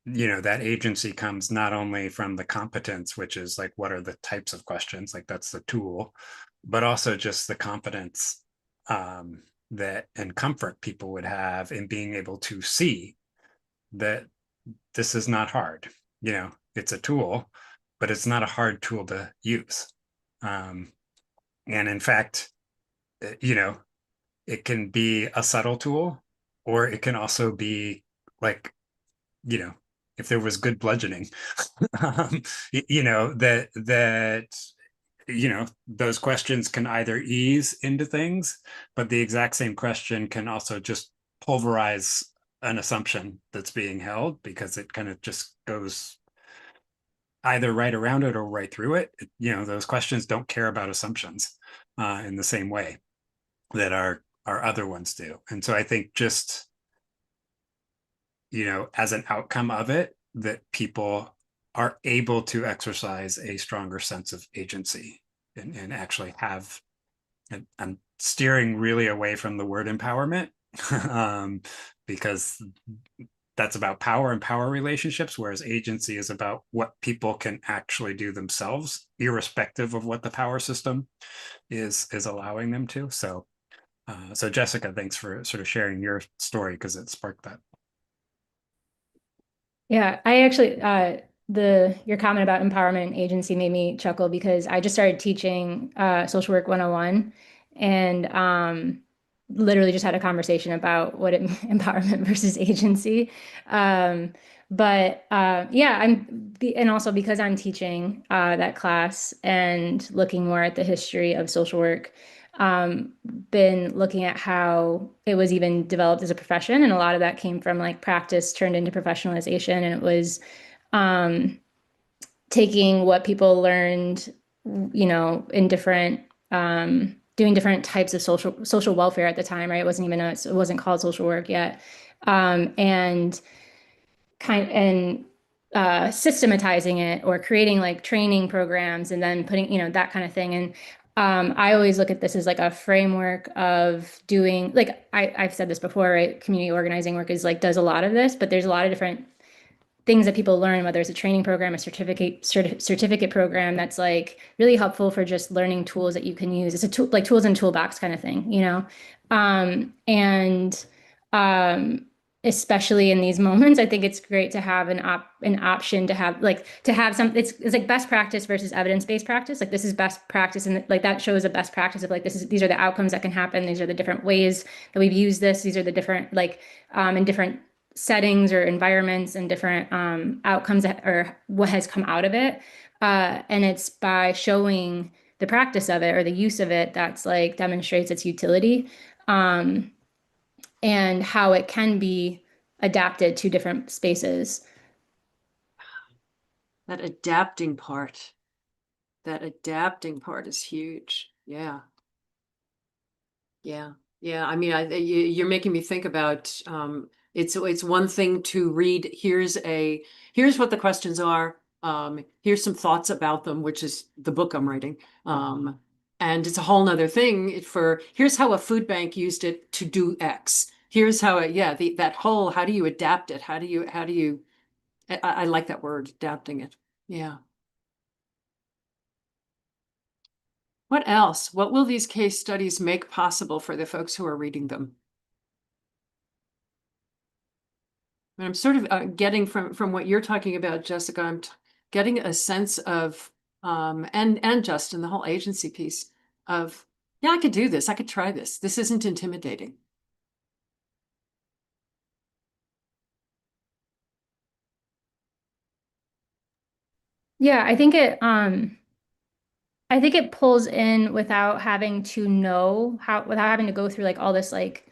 Speaker 2: that agency comes not only from the competence, which is like, what are the types of questions, like that's the tool, but also just the confidence that and comfort people would have in being able to see that this is not hard. It's a tool, but it's not a hard tool to use. And in fact, it can be a subtle tool, or it can also be like, if there was good bludgeoning, those questions can either ease into things, but the exact same question can also just pulverize an assumption that's being held, because it kind of just goes either right around it or right through it. Those questions don't care about assumptions in the same way that our our other ones do. And so I think just, as an outcome of it, that people are able to exercise a stronger sense of agency and actually have, and I'm steering really away from the word empowerment, because that's about power and power relationships, whereas agency is about what people can actually do themselves, irrespective of what the power system is allowing them to. So Jessica, thanks for sort of sharing your story, because it sparked that.
Speaker 6: Yeah, I actually your comment about empowerment and agency made me chuckle because I just started teaching social work 101 and literally just had a conversation about what empowerment versus agency. And also because I'm teaching that class and looking more at the history of social work, been looking at how it was even developed as a profession, and a lot of that came from like practice turned into professionalization, and it was taking what people learned, in different doing different types of social welfare at the time, right? It wasn't called social work yet, and systematizing it or creating like training programs and then putting, that kind of thing. And I always look at this as like a framework of doing, like I've said this before, right? Community organizing work is like does a lot of this, but there's a lot of different things that people learn, whether it's a training program, a certificate program that's like really helpful for just learning tools that you can use. It's a tool, like tools and toolbox kind of thing, especially in these moments, I think it's great to have an option to have some, it's like best practice versus evidence-based practice. Like this is best practice, and like that shows a best practice of like these are the outcomes that can happen. These are the different ways that we've used this. These are the different in different settings or environments and different outcomes or what has come out of it. And it's by showing the practice of it or the use of it that's like demonstrates its utility. And how it can be adapted to different spaces.
Speaker 1: That adapting part is huge. Yeah. Yeah. Yeah. I mean, you're making me think about, it's one thing to read, here's what the questions are. Here's some thoughts about them, which is the book I'm writing. And it's a whole nother thing for, here's how a food bank used it to do X. Here's how that whole, how do you adapt it? How do you, I like that word, adapting it. Yeah. What else? What will these case studies make possible for the folks who are reading them? And I'm sort of getting from what you're talking about, Jessica, I'm getting a sense of, and Justin, the whole agency piece of, yeah, I could do this. I could try this. This isn't intimidating.
Speaker 6: Yeah, I think it pulls in without having to without having to go through like all this, like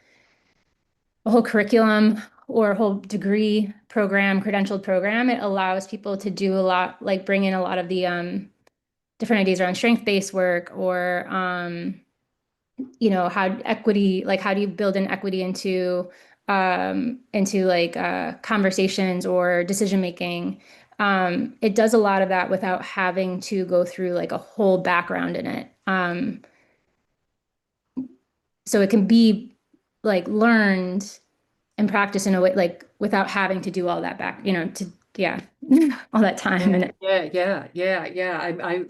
Speaker 6: a whole curriculum or a whole degree program, credentialed program. It allows people to do a lot, like bring in a lot of the different ideas around strength-based work or, how equity, like how do you build in equity into conversations or decision-making. It does a lot of that without having to go through like a whole background in it. So it can be like learned and practiced in a way, like without having to do all that all that time.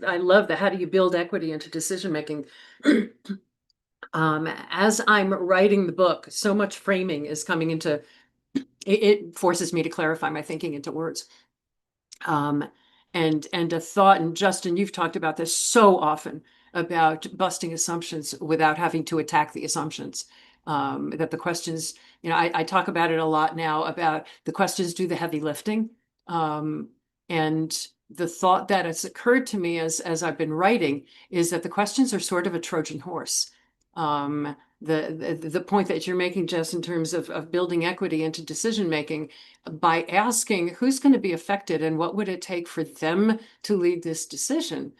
Speaker 1: I love that. How do you build equity into decision-making? As I'm writing the book, so much framing is coming into, it forces me to clarify my thinking into words. And a thought, and Justin, you've talked about this so often about busting assumptions without having to attack the assumptions. That the questions, I talk about it a lot now about the questions do the heavy lifting. And the thought that has occurred to me as I've been writing is that the questions are sort of a Trojan horse. The point that you're making, Jess, in terms of building equity into decision making by asking who's going to be affected and what would it take for them to lead this decision.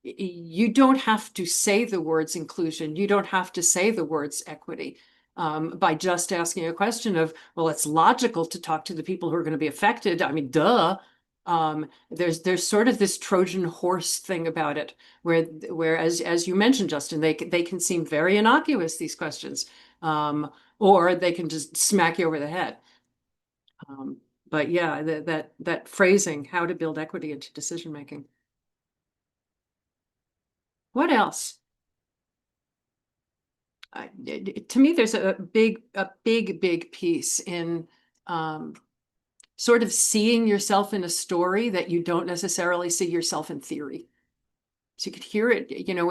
Speaker 1: you don't have to say the words inclusion. You don't have to say the words equity. By just asking a question of, well, it's logical to talk to the people who are going to be affected. I mean, duh. There's sort of this Trojan horse thing about it, where as you mentioned, Justin, they can seem very innocuous, these questions, or they can just smack you over the head. But yeah, that phrasing, how to build equity into decision making. What else? To me, there's a big piece in sort of seeing yourself in a story that you don't necessarily see yourself in theory. So you could hear it, you know,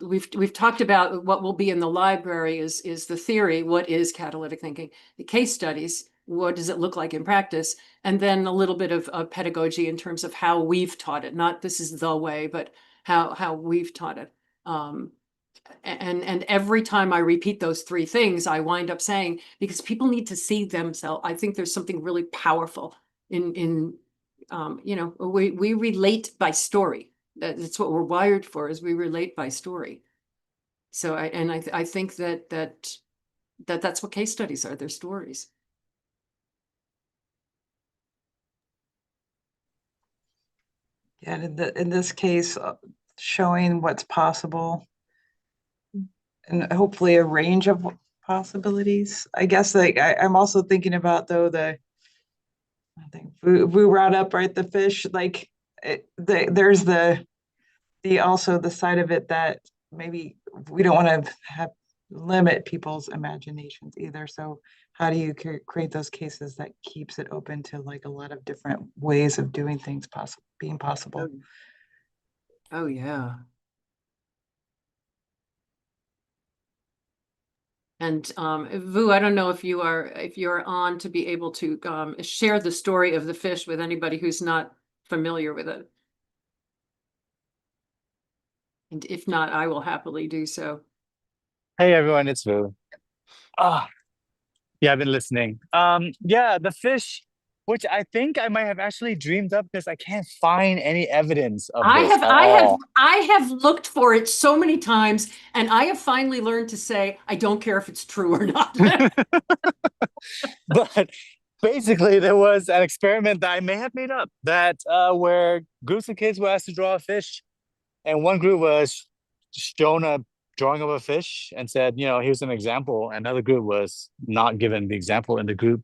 Speaker 1: we've talked about what will be in the library is the theory, what is catalytic thinking, the case studies, what does it look like in practice, and then a little bit of pedagogy in terms of how we've taught it, not this is the way, but how we've taught it. And every time I repeat those three things, I wind up saying, because people need to see themselves. I think there's something really powerful in you know, we relate by story. That's what we're wired for, is we relate by story. So I think that's what case studies are. They're stories.
Speaker 3: Yeah, in this case, showing what's possible, and hopefully a range of possibilities. I guess like I'm also thinking about though I think Vu brought up, right, the fish, like there's the also the side of it that maybe we don't want to have limit people's imaginations either. So how do you create those cases that keeps it open to like a lot of different ways of doing things being possible?
Speaker 1: Oh yeah. And Vu, I don't know if you're on to be able to share the story of the fish with anybody who's not familiar with it. And if not, I will happily do so.
Speaker 7: Hey everyone, it's Vu. Yeah, I've been listening. Yeah, the fish, which I think I might have actually dreamed up because I can't find any evidence of this at all.
Speaker 1: I have looked for it so many times, and I have finally learned to say, I don't care if it's true or not.
Speaker 7: But basically, there was an experiment that I may have made up that where groups of kids were asked to draw a fish, and one group was shown a drawing of a fish and said, you know, here's an example. Another group was not given the example, and the group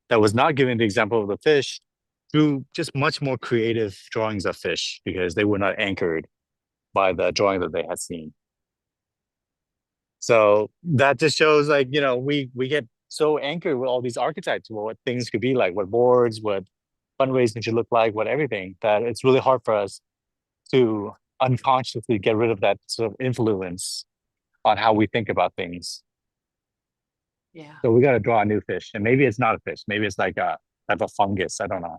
Speaker 7: that was not given the example of the fish drew just much more creative drawings of fish because they were not anchored by the drawing that they had seen. So that just shows, like, you know, we get so anchored with all these archetypes, what things could be like, what boards, what fundraising should look like, what everything, that it's really hard for us to unconsciously get rid of that sort of influence on how we think about things.
Speaker 1: Yeah.
Speaker 7: So we got to draw a new fish, and maybe it's not a fish. Maybe it's like a type of fungus. I don't know.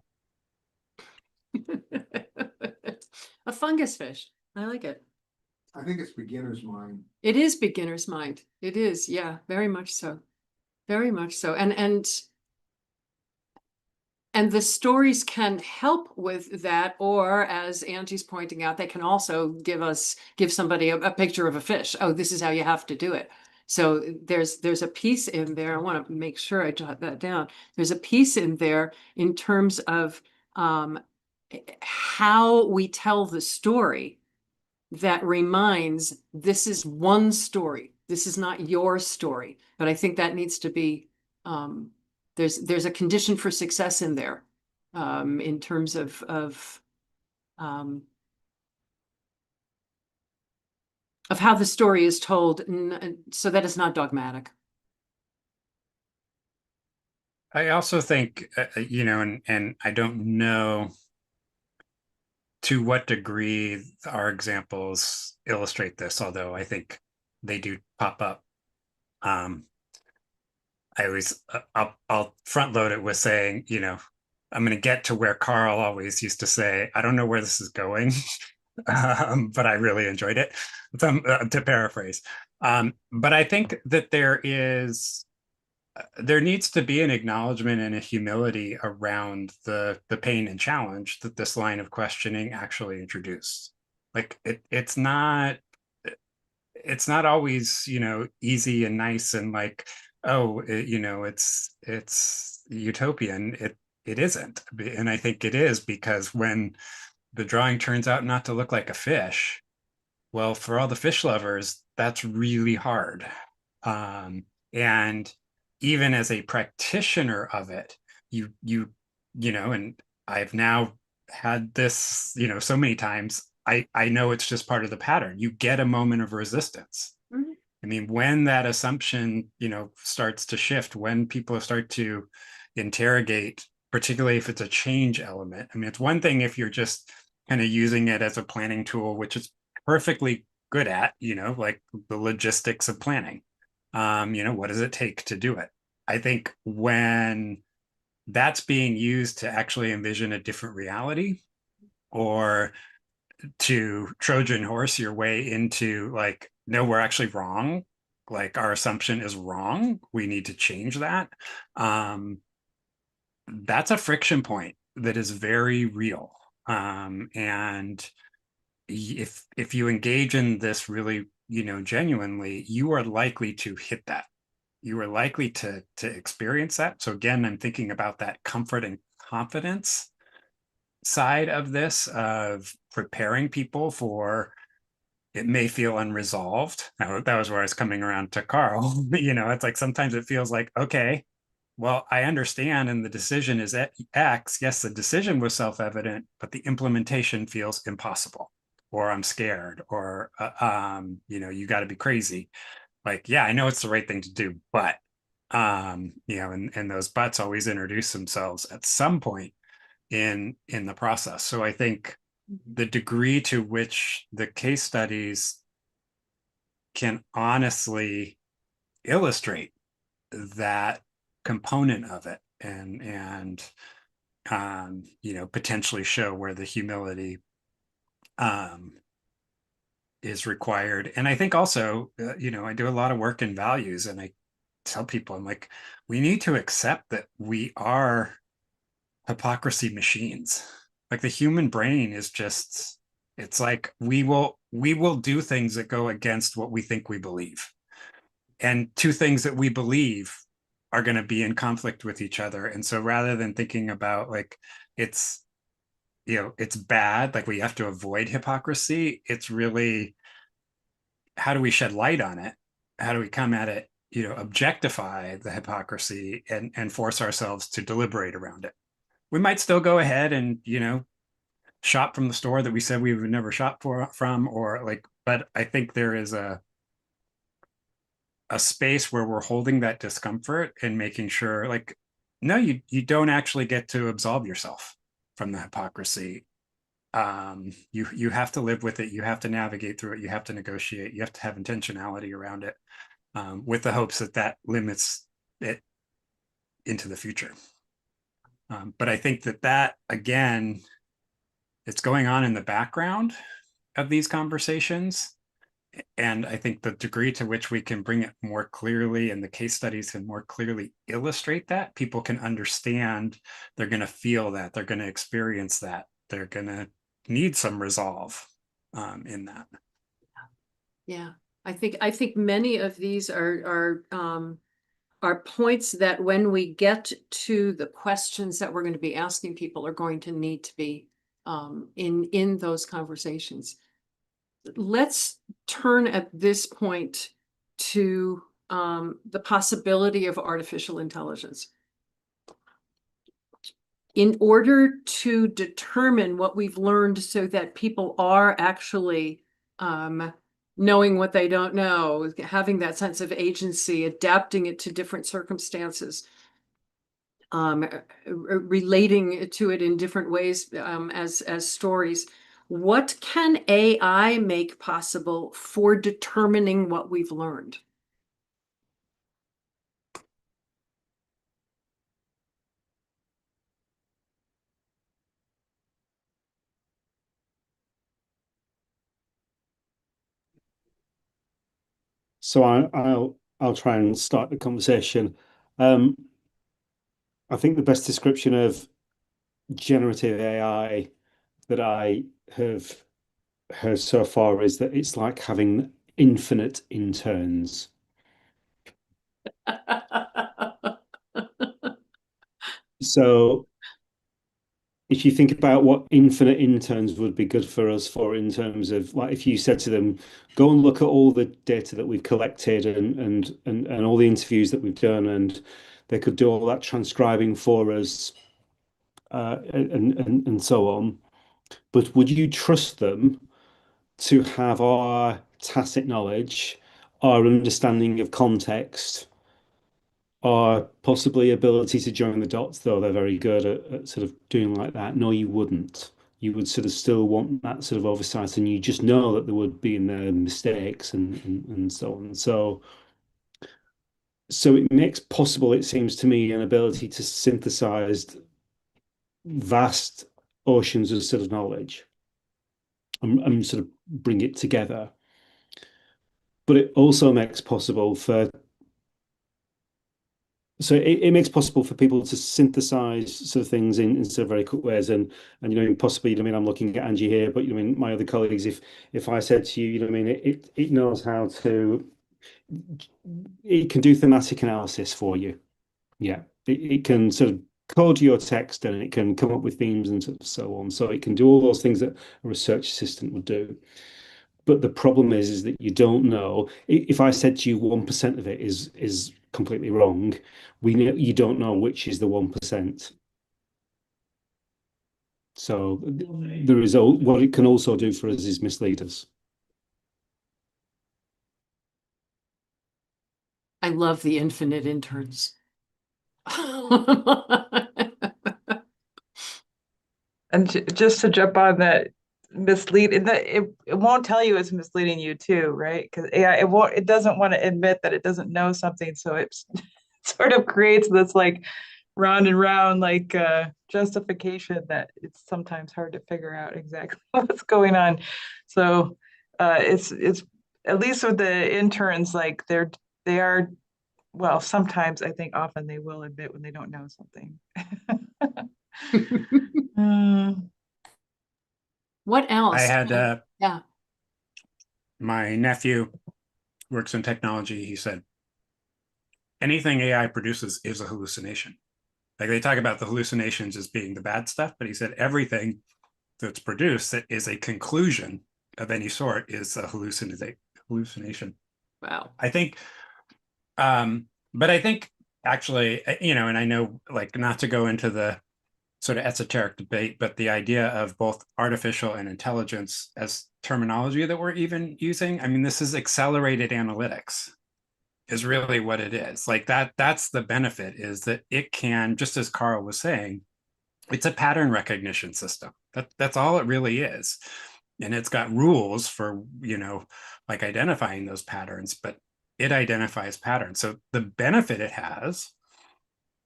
Speaker 1: A fungus fish. I like it.
Speaker 8: I think it's beginner's mind.
Speaker 1: It is beginner's mind. It is, yeah, very much so. Very much so. And the stories can help with that, or as Angie's pointing out, they can also give somebody a picture of a fish. Oh, this is how you have to do it. So there's a piece in there. I want to make sure I jot that down. There's a piece in there in terms of how we tell the story that reminds this is one story. This is not your story. But I think that needs to be there's a condition for success in there in terms of how the story is told, so that it's not dogmatic.
Speaker 2: I also think, you know, and I don't know to what degree our examples illustrate this, although I think they do pop up. I always, I'll front load it with saying, you know, I'm going to get to where Carl always used to say, I don't know where this is going, but I really enjoyed it, to paraphrase. But I think that there needs to be an acknowledgement and a humility around the pain and challenge that this line of questioning actually introduced. Like it's not always, you know, easy and nice and like, oh, you know, it's utopian. It isn't. And I think it is because when the drawing turns out not to look like a fish, well, for all the fish lovers, that's really hard. And even as a practitioner of it, you know, and I've now had this, you know, so many times, I know it's just part of the pattern. You get a moment of resistance.
Speaker 1: Mhm.
Speaker 2: I mean, when that assumption, you know, starts to shift, when people start to interrogate, particularly if it's a change element. I mean, it's one thing if you're just kind of using it as a planning tool, which is perfectly good at, you know, like the logistics of planning. You know, what does it take to do it? I think when that's being used to actually envision a different reality or to Trojan horse your way into like, no, we're actually wrong. Like our assumption is wrong. We need to change that. That's a friction point that is very real. And if you engage in this really, you know, genuinely, you are likely to hit that. You are likely to experience that. So again, I'm thinking about that comfort and confidence side of this, of preparing people for it may feel unresolved. Now, that was where I was coming around to Carl. You know, it's like sometimes it feels like, okay, well, I understand, and the decision is X. Yes, the decision was self-evident, but the implementation feels impossible, or I'm scared, or you know, you got to be crazy. Like, yeah, I know it's the right thing to do, but you know, and those buts always introduce themselves at some point in the process. So I think the degree to which the case studies can honestly illustrate that component of it and you know, potentially show where the humility is required. And I think also, you know, I do a lot of work in values, and I tell people, I'm like, we need to accept that we are hypocrisy machines. Like the human brain is just, it's like we will do things that go against what we think we believe. And two things that we believe are going to be in conflict with each other. And so rather than thinking about like it's, you know, it's bad, like we have to avoid hypocrisy, it's really, how do we shed light on it? How do we come at it, you know, objectify the hypocrisy and force ourselves to deliberate around it? We might still go ahead and, you know, shop from the store that we said we would never shop from, or like, but I think there is a space where we're holding that discomfort and making sure like, no, you don't actually get to absolve yourself from the hypocrisy. You have to live with it, you have to navigate through it, you have to negotiate, you have to have intentionality around it, with the hopes that that limits it into the future. But I think that again, it's going on in the background of these conversations. And I think the degree to which we can bring it more clearly and the case studies can more clearly illustrate that, people can understand, they're going to feel that, they're going to experience that, they're going to need some resolve in that.
Speaker 1: Yeah, I think many of these are points that when we get to the questions that we're going to be asking people are going to need to be in those conversations. Let's turn at this point to the possibility of artificial intelligence. In order to determine what we've learned so that people are actually knowing what they don't know, having that sense of agency, adapting it to different circumstances, relating to it in different ways as stories. What can AI make possible for determining what we've learned?
Speaker 4: So I'll try and start the conversation. I think the best description of generative AI that I have heard so far is that it's like having infinite interns. So if you think about what infinite interns would be good for us for in terms of like if you said to them, go and look at all the data that we've collected and all the interviews that we've done, and they could do all that transcribing for us and so on. But would you trust them to have our tacit knowledge, our understanding of context, our possibly ability to join the dots, though they're very good at sort of doing like that? No, you wouldn't. You would sort of still want that sort of oversight, and you just know that there would be in there mistakes and so on. So it makes possible, it seems to me, an ability to synthesize vast oceans of sort of knowledge and sort of bring it together. But it also makes possible for it makes possible for people to synthesize sort of things in sort of very quick ways, and possibly, I mean, I'm looking at Angie here, but my other colleagues, if I said to you, it knows how to, it can do thematic analysis for you. Yeah, it can sort of code your text, and it can come up with themes and so on. So it can do all those things that a research assistant would do. But the problem is that you don't know. If I said to you 1% of it is completely wrong, you don't know which is the 1%. So the result, what it can also do for us is mislead us.
Speaker 1: I love the infinite interns.
Speaker 3: And just to jump on that, it won't tell you it's misleading you too, right? Because AI, it doesn't want to admit that it doesn't know something, so it sort of creates this like round and round like justification that it's sometimes hard to figure out exactly what's going on. So it's at least with the interns, like they are, well, sometimes I think often they will admit when they don't know something.
Speaker 1: What else?
Speaker 2: I had
Speaker 1: Yeah.
Speaker 2: my nephew works in technology. He said, anything AI produces is a hallucination. Like they talk about the hallucinations as being the bad stuff, but he said everything that's produced that is a conclusion of any sort is a hallucination.
Speaker 1: Wow.
Speaker 2: I think, but I think actually, and I know, like, not to go into the sort of esoteric debate, but the idea of both artificial and intelligence as terminology that we're even using, I mean, this is accelerated analytics is really what it is. Like that's the benefit, is that it can, just as Carl was saying, it's a pattern recognition system. That's all it really is. And it's got rules for, like identifying those patterns, but it identifies patterns. So the benefit it has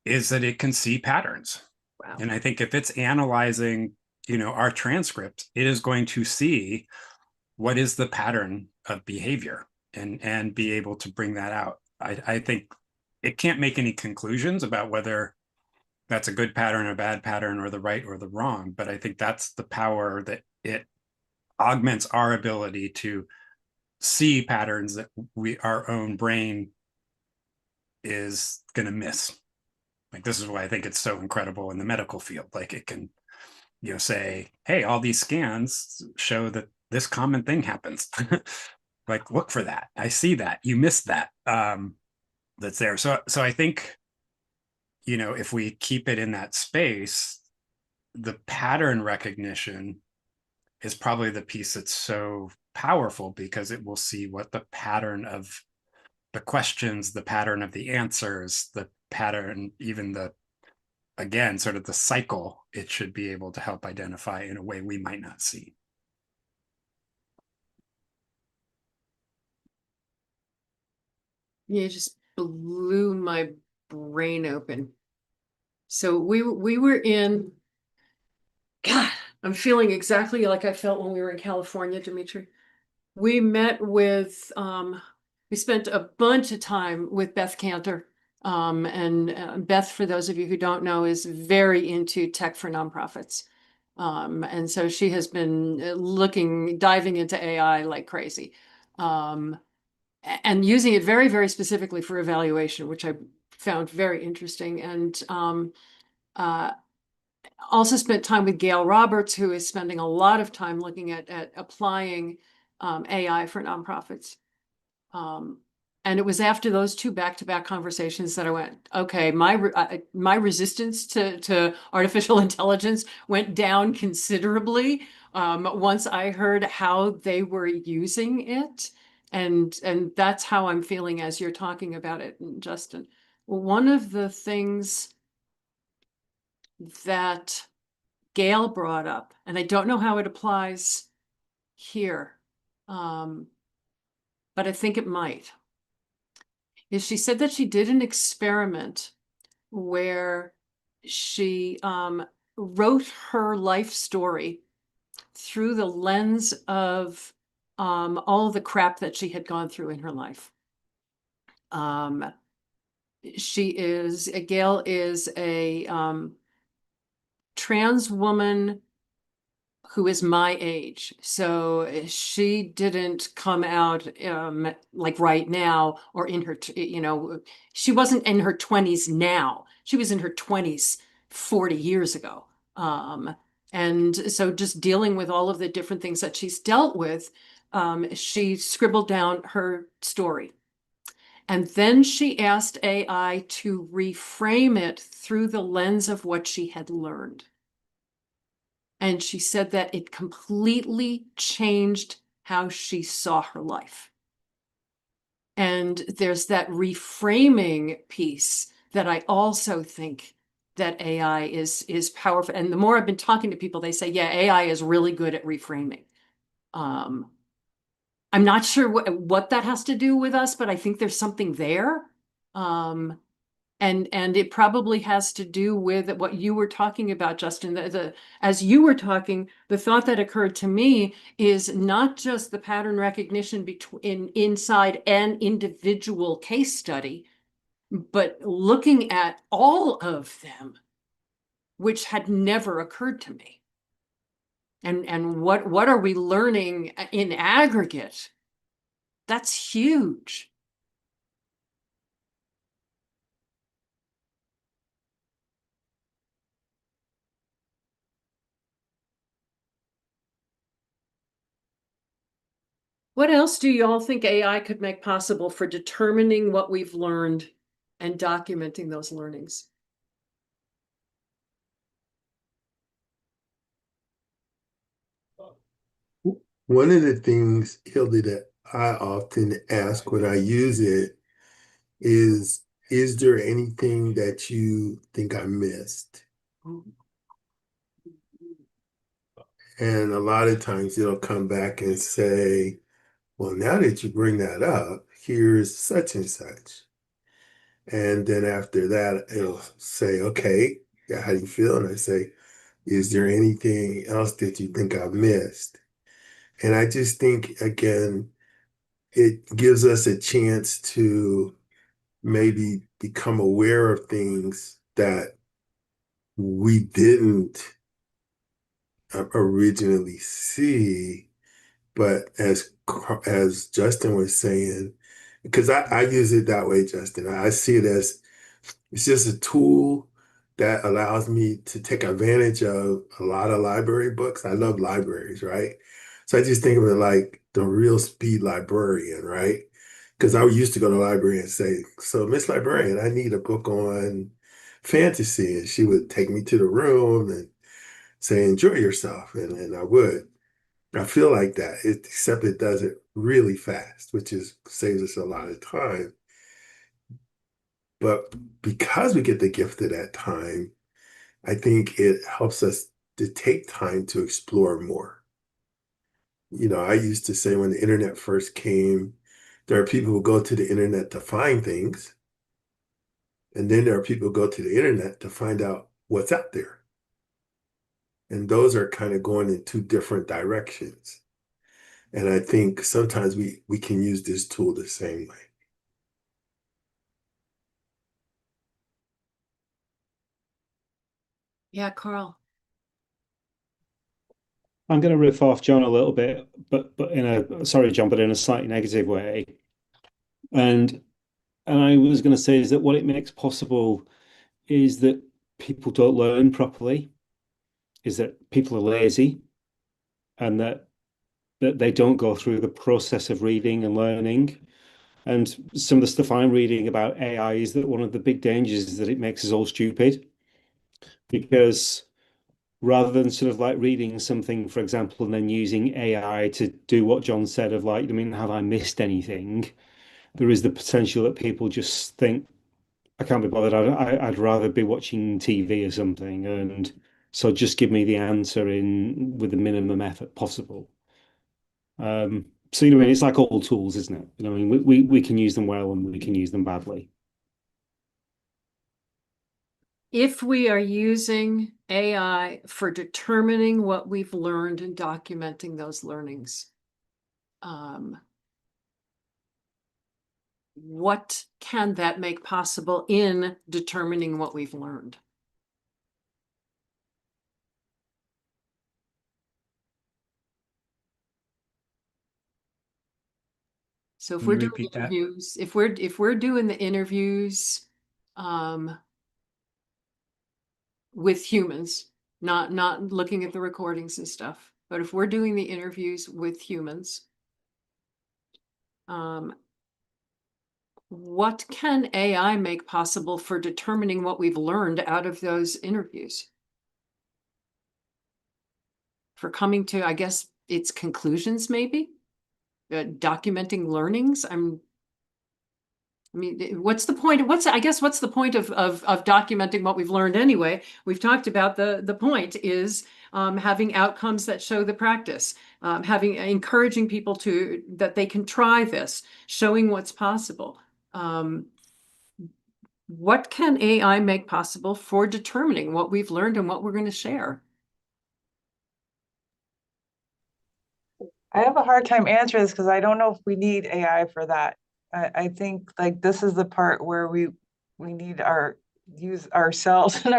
Speaker 2: is that it can see patterns.
Speaker 1: Wow.
Speaker 2: And I think if it's analyzing, our transcript, it is going to see what is the pattern of behavior and be able to bring that out. I think it can't make any conclusions about whether that's a good pattern or bad pattern or the right or the wrong, but I think that's the power that it augments our ability to see patterns that our own brain is going to miss. Like, this is why I think it's so incredible in the medical field. Like, it can, say, hey, all these scans show that this common thing happens. Like, look for that. I see that. You missed that. That's there. So I think, if we keep it in that space, the pattern recognition is probably the piece that's so powerful, because it will see what the pattern of the questions, the pattern of the answers, the pattern, even again, sort of the cycle, it should be able to help identify in a way we might not see.
Speaker 1: You just blew my brain open. So we were in, God, I'm feeling exactly like I felt when we were in California, Dimitri. We met with, we spent a bunch of time with Beth Cantor. And Beth, for those of you who don't know, is very into tech for nonprofits. And so she has been diving into AI like crazy. And using it very, very specifically for evaluation, which I found very interesting. And also spent time with Gail Roberts, who is spending a lot of time looking at applying AI for nonprofits. And it was after those two back-to-back conversations that I went, okay, my resistance to artificial intelligence went down considerably once I heard how they were using it. And that's how I'm feeling as you're talking about it, Justin. One of the things that Gail brought up, and I don't know how it applies here, but I think it might, is she said that she did an experiment where she wrote her life story through the lens of all the crap that she had gone through in her life. Gail is a trans woman who is my age. So she didn't come out like right now or in her, she wasn't in her 20s now. She was in her 20s 40 years ago. And so just dealing with all of the different things that she's dealt with, she scribbled down her story. And then she asked AI to reframe it through the lens of what she had learned. And she said that it completely changed how she saw her life. And there's that reframing piece that I also think that AI is powerful. And the more I've been talking to people, they say, yeah, AI is really good at reframing. I'm not sure what that has to do with us, but I think there's something there. And it probably has to do with what you were talking about, Justin. As you were talking, the thought that occurred to me is not just the pattern recognition inside an individual case study, but looking at all of them, which had never occurred to me. And what are we learning in aggregate? That's huge. What else do you all think AI could make possible for determining what we've learned and documenting those learnings?
Speaker 5: One of the things, Hilda, that I often ask when I use it is there anything that you think I missed? And a lot of times it'll come back and say, well, now that you bring that up, here's such and such. And then after that, it'll say, okay, yeah, how do you feel? And I say, is there anything else that you think I've missed? And I just think, again, it gives us a chance to maybe become aware of things that we didn't originally see. But as Justin was saying, because I use it that way, Justin, I see it as it's just a tool that allows me to take advantage of a lot of library books. I love libraries, right? So I just think of it like the real speed librarian, right? Because I used to go to the library and say, so Miss Librarian, I need a book on fantasy. And she would take me to the room and say, enjoy yourself. And I would. I feel like that, except it does it really fast, which saves us a lot of time. But because we get the gift of that time, I think it helps us to take time to explore more. I used to say when the internet first came, there are people who go to the internet to find things, and then there are people who go to the internet to find out what's out there. And those are kind of going in two different directions. And I think sometimes we can use this tool the same way.
Speaker 1: Yeah, Carl.
Speaker 4: I'm going to riff off John a little bit, but in a sorry, John, but in a slightly negative way. And I was going to say is that what it makes possible is that people don't learn properly, is that people are lazy, and that they don't go through the process of reading and learning. And some of the stuff I'm reading about AI is that one of the big dangers is that it makes us all stupid, because rather than sort of like reading something, for example, and then using AI to do what John said of like, I mean, have I missed anything? There is the potential that people just think, I can't be bothered. I'd rather be watching TV or something, and so just give me the answer in with the minimum effort possible. So you know, it's like all tools, isn't it? You know, I mean, we can use them well and we can use them badly.
Speaker 1: If we are using AI for determining what we've learned and documenting those learnings, what can that make possible in determining what we've learned? So if
Speaker 2: Can
Speaker 1: we're
Speaker 2: you
Speaker 1: doing
Speaker 2: repeat that?
Speaker 1: interviews, if we're doing the interviews with humans, not looking at the recordings and stuff, but if we're doing the interviews with humans, what can AI make possible for determining what we've learned out of those interviews? For coming to, I guess, its conclusions, maybe? Documenting learnings? I mean, what's the point? I guess what's the point of documenting what we've learned anyway? We've talked about the point is having outcomes that show the practice, encouraging people that they can try this, showing what's possible. What can AI make possible for determining what we've learned and what we're going to share?
Speaker 3: I have a hard time answering this because I don't know if we need AI for that. I think like this is the part where we need use ourselves and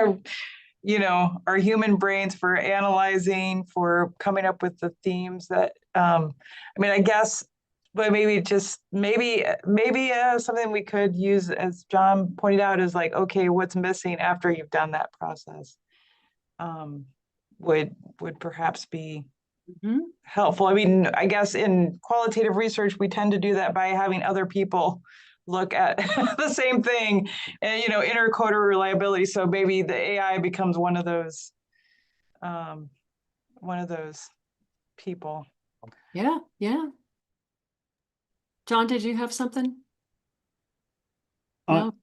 Speaker 3: our human brains for analyzing, for coming up with the themes that I mean, I guess, but maybe something we could use, as John pointed out, is like, okay, what's missing after you've done that process? Would perhaps be helpful. I mean, I guess in qualitative research, we tend to do that by having other people look at the same thing and, intercoder reliability. So maybe the AI becomes one of those people.
Speaker 1: Yeah, yeah. John, did you have something?
Speaker 4: I-
Speaker 1: No?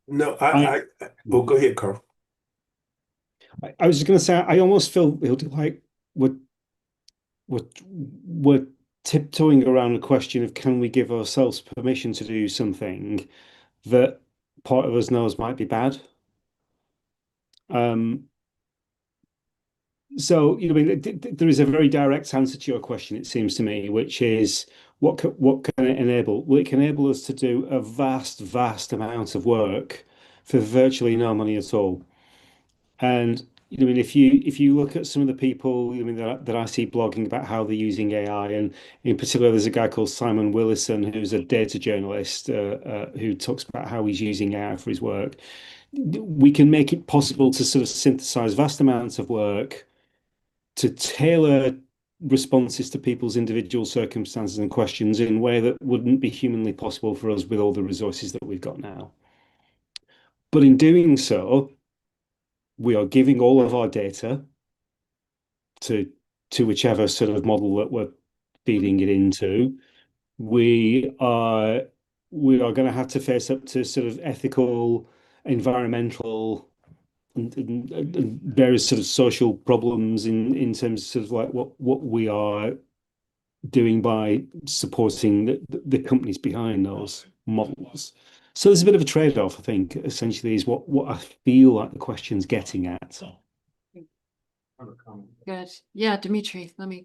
Speaker 5: No, oh, go ahead, Carl.
Speaker 4: I was just going to say, I almost feel like we're tiptoeing around the question of can we give ourselves permission to do something that part of us knows might be bad. So, I mean, there is a very direct answer to your question, it seems to me, which is what can it enable? Well, it can enable us to do a vast, vast amount of work for virtually no money at all. And I mean, if you look at some of the people, I mean, that I see blogging about how they're using AI, and in particular, there's a guy called Simon Willison who's a data journalist who talks about how he's using AI for his work. We can make it possible to sort of synthesize vast amounts of work, to tailor responses to people's individual circumstances and questions in a way that wouldn't be humanly possible for us with all the resources that we've got now. But in doing so, we are giving all of our data to whichever sort of model that we're feeding it into. We are going to have to face up to sort of ethical, environmental, and various sort of social problems in terms of sort of like what we are doing by supporting the companies behind those models. So there's a bit of a trade-off, I think, essentially, is what I feel like the question's getting at.
Speaker 1: Good. Yeah, Dimitri, let me.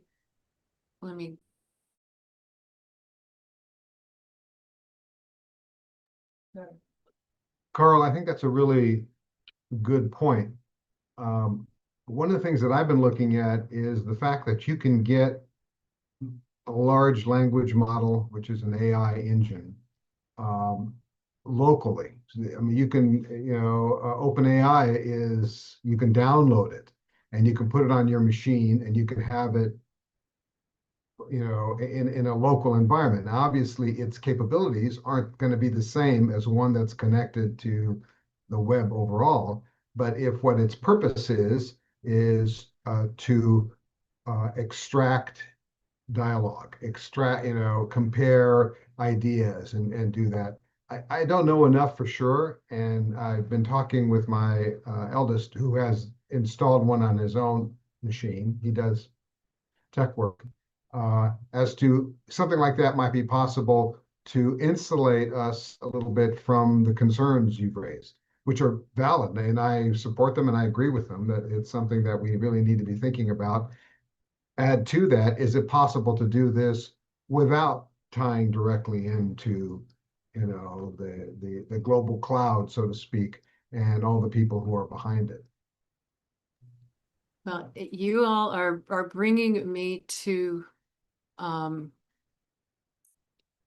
Speaker 8: Carl, I think that's a really good point. one of the things that I've been looking at is the fact that you can get a large language model, which is an AI engine, locally. I mean, you can, OpenAI is, you can download it and you can put it on your machine and you can have it, in a local environment. Now, obviously, its capabilities aren't going to be the same as one that's connected to the web overall. But if what its purpose is to extract dialogue, compare ideas and do that. I don't know enough for sure. And I've been talking with my eldest who has installed one on his own machine. He does tech work. As to something like that might be possible to insulate us a little bit from the concerns you've raised, which are valid. And I support them and I agree with them that it's something that we really need to be thinking about. Add to that, is it possible to do this without tying directly into, the global cloud, so to speak, and all the people who are behind it?
Speaker 1: Well, you all are bringing me to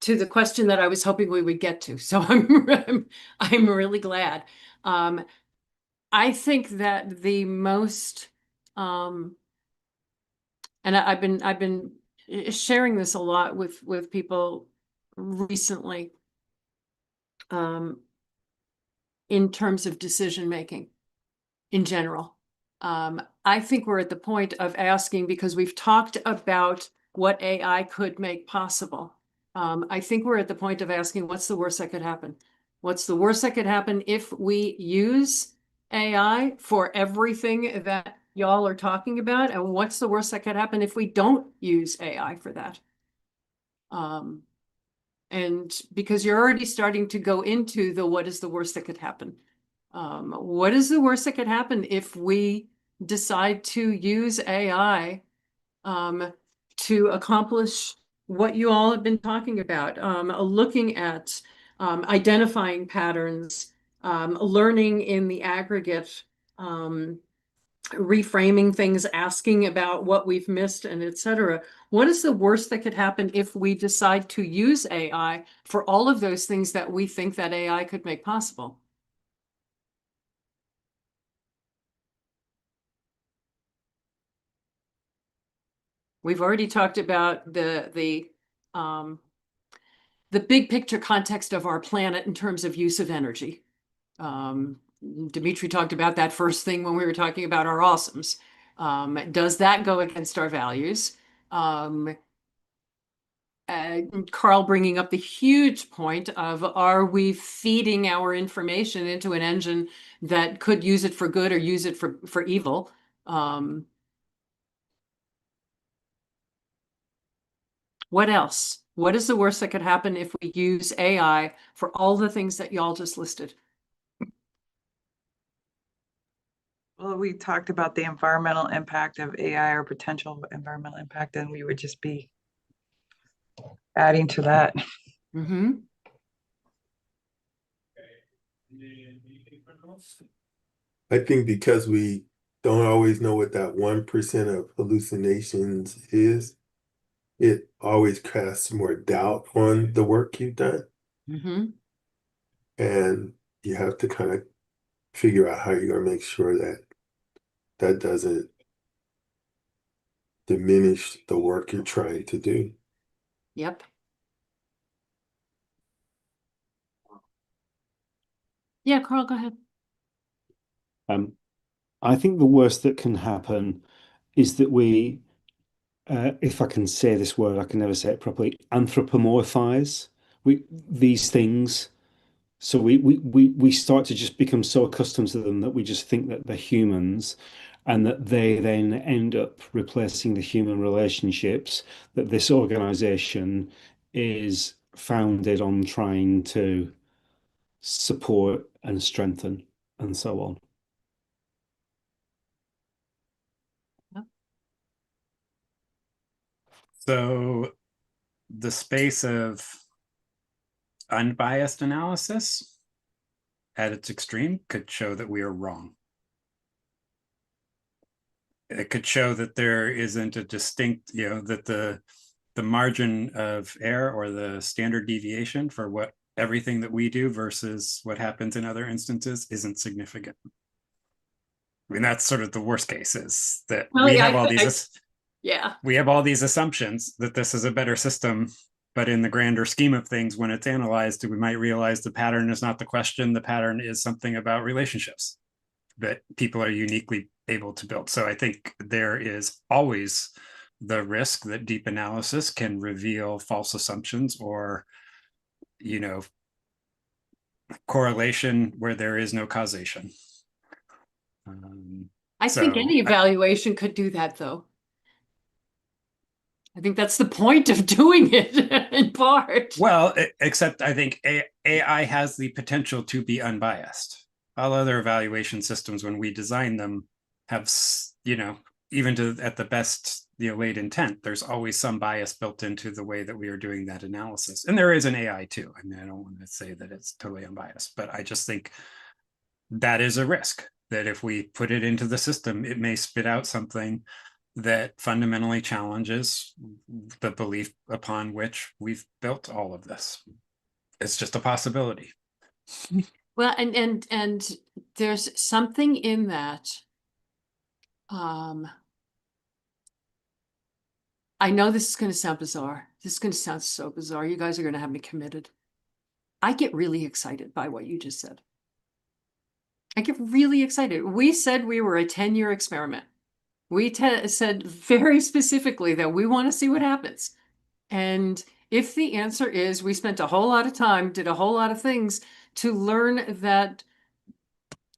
Speaker 1: the question that I was hoping we would get to. So I'm really glad. I think that the most and I've been sharing this a lot with people recently in terms of decision making in general. I think we're at the point of asking, because we've talked about what AI could make possible. I think we're at the point of asking, what's the worst that could happen? What's the worst that could happen if we use AI for everything that y'all are talking about? And what's the worst that could happen if we don't use AI for that? And because you're already starting to go into the what is the worst that could happen? What is the worst that could happen if we decide to use AI to accomplish what you all have been talking about, looking at identifying patterns, learning in the aggregate, reframing things, asking about what we've missed, and etc. What is the worst that could happen if we decide to use AI for all of those things that we think that AI could make possible? We've already talked about the big picture context of our planet in terms of use of energy. Dimitri talked about that first thing when we were talking about our awesomes. Does that go against our values? Carl bringing up the huge point of, are we feeding our information into an engine that could use it for good or use it for evil? What else? What is the worst that could happen if we use AI for all the things that y'all just listed?
Speaker 3: Well, we talked about the environmental impact of AI or potential environmental impact, and we would just be adding to that.
Speaker 1: Mm-hmm.
Speaker 5: I think because we don't always know what that 1% of hallucinations is, it always casts more doubt on the work you've done.
Speaker 1: Mm-hmm.
Speaker 5: And you have to kind of figure out how you're going to make sure that that doesn't diminish the work you're trying to do.
Speaker 1: Yep. Yeah, Carl, go ahead.
Speaker 4: I think the worst that can happen is that we, if I can say this word, I can never say it properly, anthropomorphize these things. So we start to just become so accustomed to them that we just think that they're humans, and that they then end up replacing the human relationships that this organization is founded on trying to support and strengthen and so on.
Speaker 2: So the space of unbiased analysis at its extreme could show that we are wrong. it could show that there isn't a distinct, that the margin of error or the standard deviation for what everything that we do versus what happens in other instances isn't significant. I mean, that's sort of the worst case, is that
Speaker 1: Well,
Speaker 2: we
Speaker 1: yeah,
Speaker 2: have all these
Speaker 1: yeah.
Speaker 2: we have all these assumptions that this is a better system, but in the grander scheme of things, when it's analyzed, we might realize the pattern is not the question. The pattern is something about relationships that people are uniquely able to build. So I think there is always the risk that deep analysis can reveal false assumptions or, correlation where there is no causation.
Speaker 1: I think
Speaker 2: So
Speaker 1: any evaluation could do that, though. I think that's the point of doing it in part.
Speaker 2: Well, except I think AI has the potential to be unbiased. All other evaluation systems, when we design them, have, even at the best, laid intent, there's always some bias built into the way that we are doing that analysis. And there is an AI too. I mean, I don't want to say that it's totally unbiased, but I just think that is a risk, that if we put it into the system, it may spit out something that fundamentally challenges the belief upon which we've built all of this. It's just a possibility.
Speaker 1: Well, and there's something in that. I know this is going to sound bizarre. This is going to sound so bizarre. You guys are going to have me committed. I get really excited by what you just said. I get really excited. We said we were a 10-year experiment. We said very specifically that we want to see what happens. And if the answer is we spent a whole lot of time, did a whole lot of things to learn that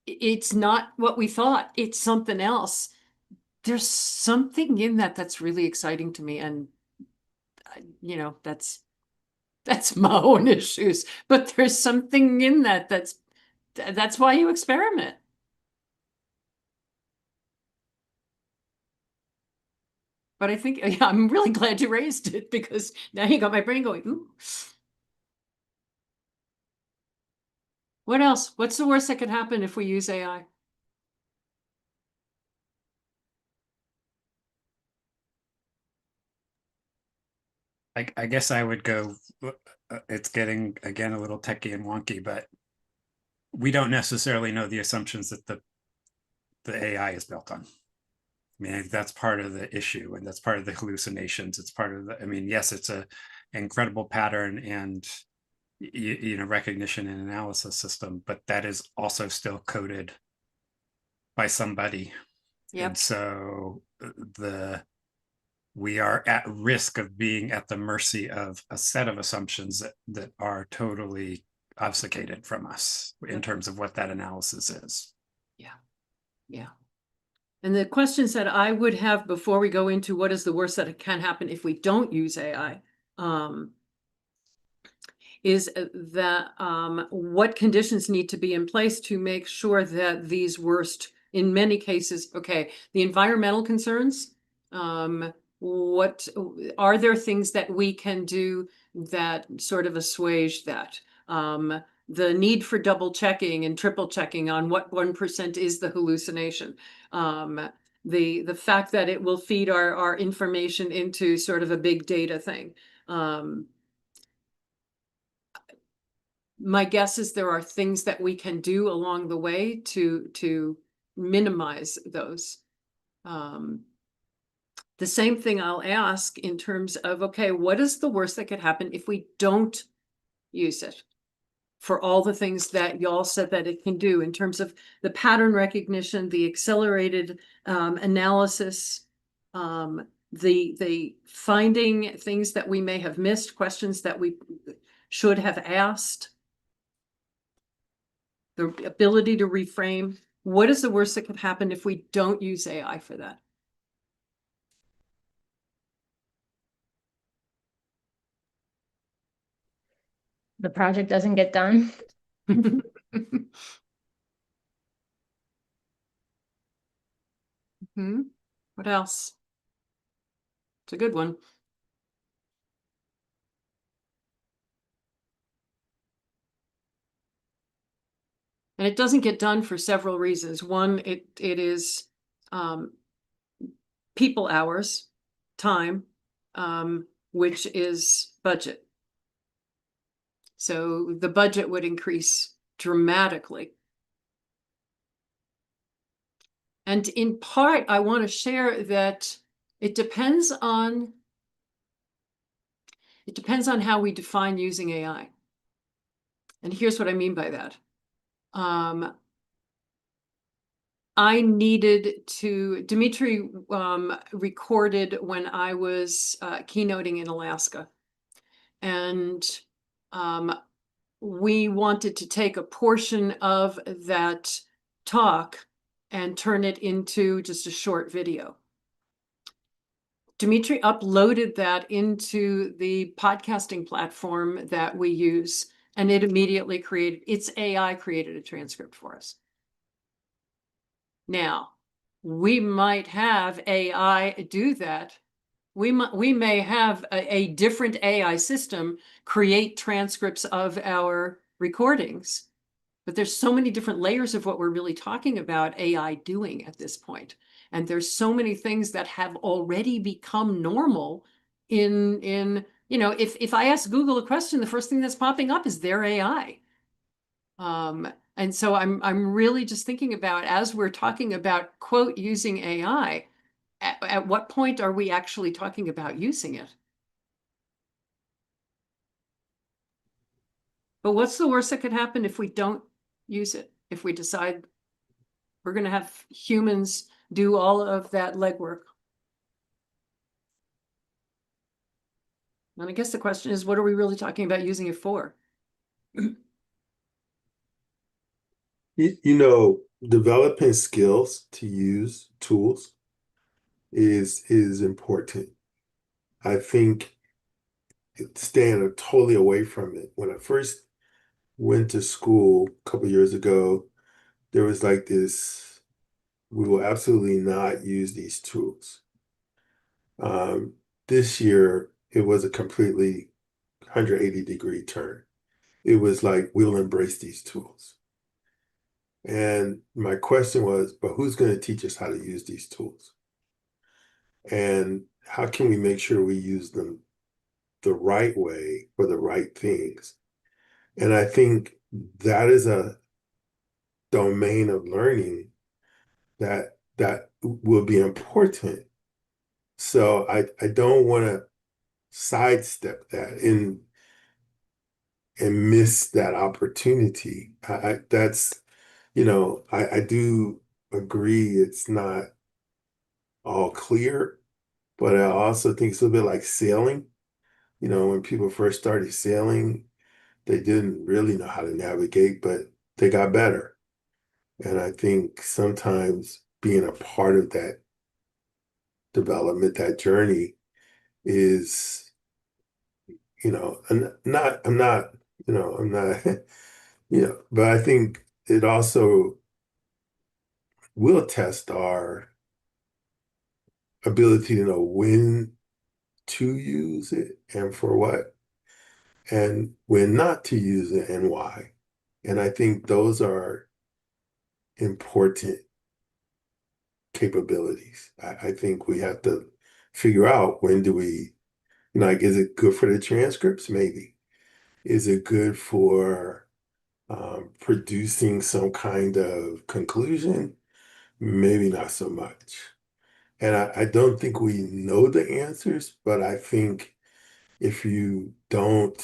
Speaker 1: it's not what we thought, it's something else, there's something in that that's really exciting to me. And, that's my own issues. But there's something in that that's why you experiment. But I think, yeah, I'm really glad you raised it, because now you got my brain going, ooh. What else? What's the worst that could happen if we use AI?
Speaker 2: I guess I would go, it's getting, again, a little techie and wonky, but we don't necessarily know the assumptions that the AI is built on. I mean, that's part of the issue, and that's part of the hallucinations. It's part of yes, it's a incredible pattern and recognition and analysis system, but that is also still coded by somebody.
Speaker 1: Yep.
Speaker 2: And so we are at risk of being at the mercy of a set of assumptions that are totally obfuscated from us in terms of what that analysis is.
Speaker 1: Yeah. And the questions that I would have before we go into what is the worst that can happen if we don't use AI, is that what conditions need to be in place to make sure that these worst, in many cases, okay, the environmental concerns, what are there things that we can do that sort of assuage that? The need for double checking and triple checking on what 1% is the hallucination. The fact that it will feed our information into sort of a big data thing. My guess is there are things that we can do along the way to minimize those. The same thing I'll ask in terms of, okay, what is the worst that could happen if we don't use it for all the things that y'all said that it can do in terms of the pattern recognition, the accelerated analysis, the finding things that we may have missed, questions that we should have asked, the ability to reframe. What is the worst that could happen if we don't use AI for that?
Speaker 6: The project doesn't get done.
Speaker 1: What else? It's a good one. And it doesn't get done for several reasons. One, it is people hours, time, which is budget. So the budget would increase dramatically. And in part, I want to share that it depends on how we define using AI. And here's what I mean by that. I needed to, Dimitri recorded when I was keynoting in Alaska. And we wanted to take a portion of that talk and turn it into just a short video. Dimitri uploaded that into the podcasting platform that we use, and it immediately created, its AI created a transcript for us. Now, we might have AI do that. We may have a different AI system create transcripts of our recordings, but there's so many different layers of what we're really talking about AI doing at this point. And there's so many things that have already become normal in you know, if I ask Google a question, the first thing that's popping up is their AI. And so I'm really just thinking about, as we're talking about, quote, using AI, at what point are we actually talking about using it? But what's the worst that could happen if we don't use it? If we decide we're going to have humans do all of that legwork? And I guess the question is, what are we really talking about using it for?
Speaker 5: You know, developing skills to use tools is important. I think staying totally away from it. When I first went to school a couple years ago, there was like this, we will absolutely not use these tools. This year, it was a completely 180-degree turn. It was like, we'll embrace these tools. And my question was, but who's going to teach us how to use these tools? And how can we make sure we use them the right way for the right things? And I think that is a domain of learning that will be important. So I don't want to sidestep that and miss that opportunity. That's, you know, I do agree it's not all clear, but I also think it's a bit like sailing. You know, when people first started sailing, they didn't really know how to navigate, but they got better. And I think sometimes being a part of that development, that journey is, you know, I'm not, you know, but I think it also will test our ability to know when to use it and for what, and when not to use it and why. And I think those are important capabilities. I think we have to figure out, when do we, you know, like, is it good for the transcripts? Maybe. Is it good for producing some kind of conclusion? Maybe not so much. And I don't think we know the answers, but I think if you don't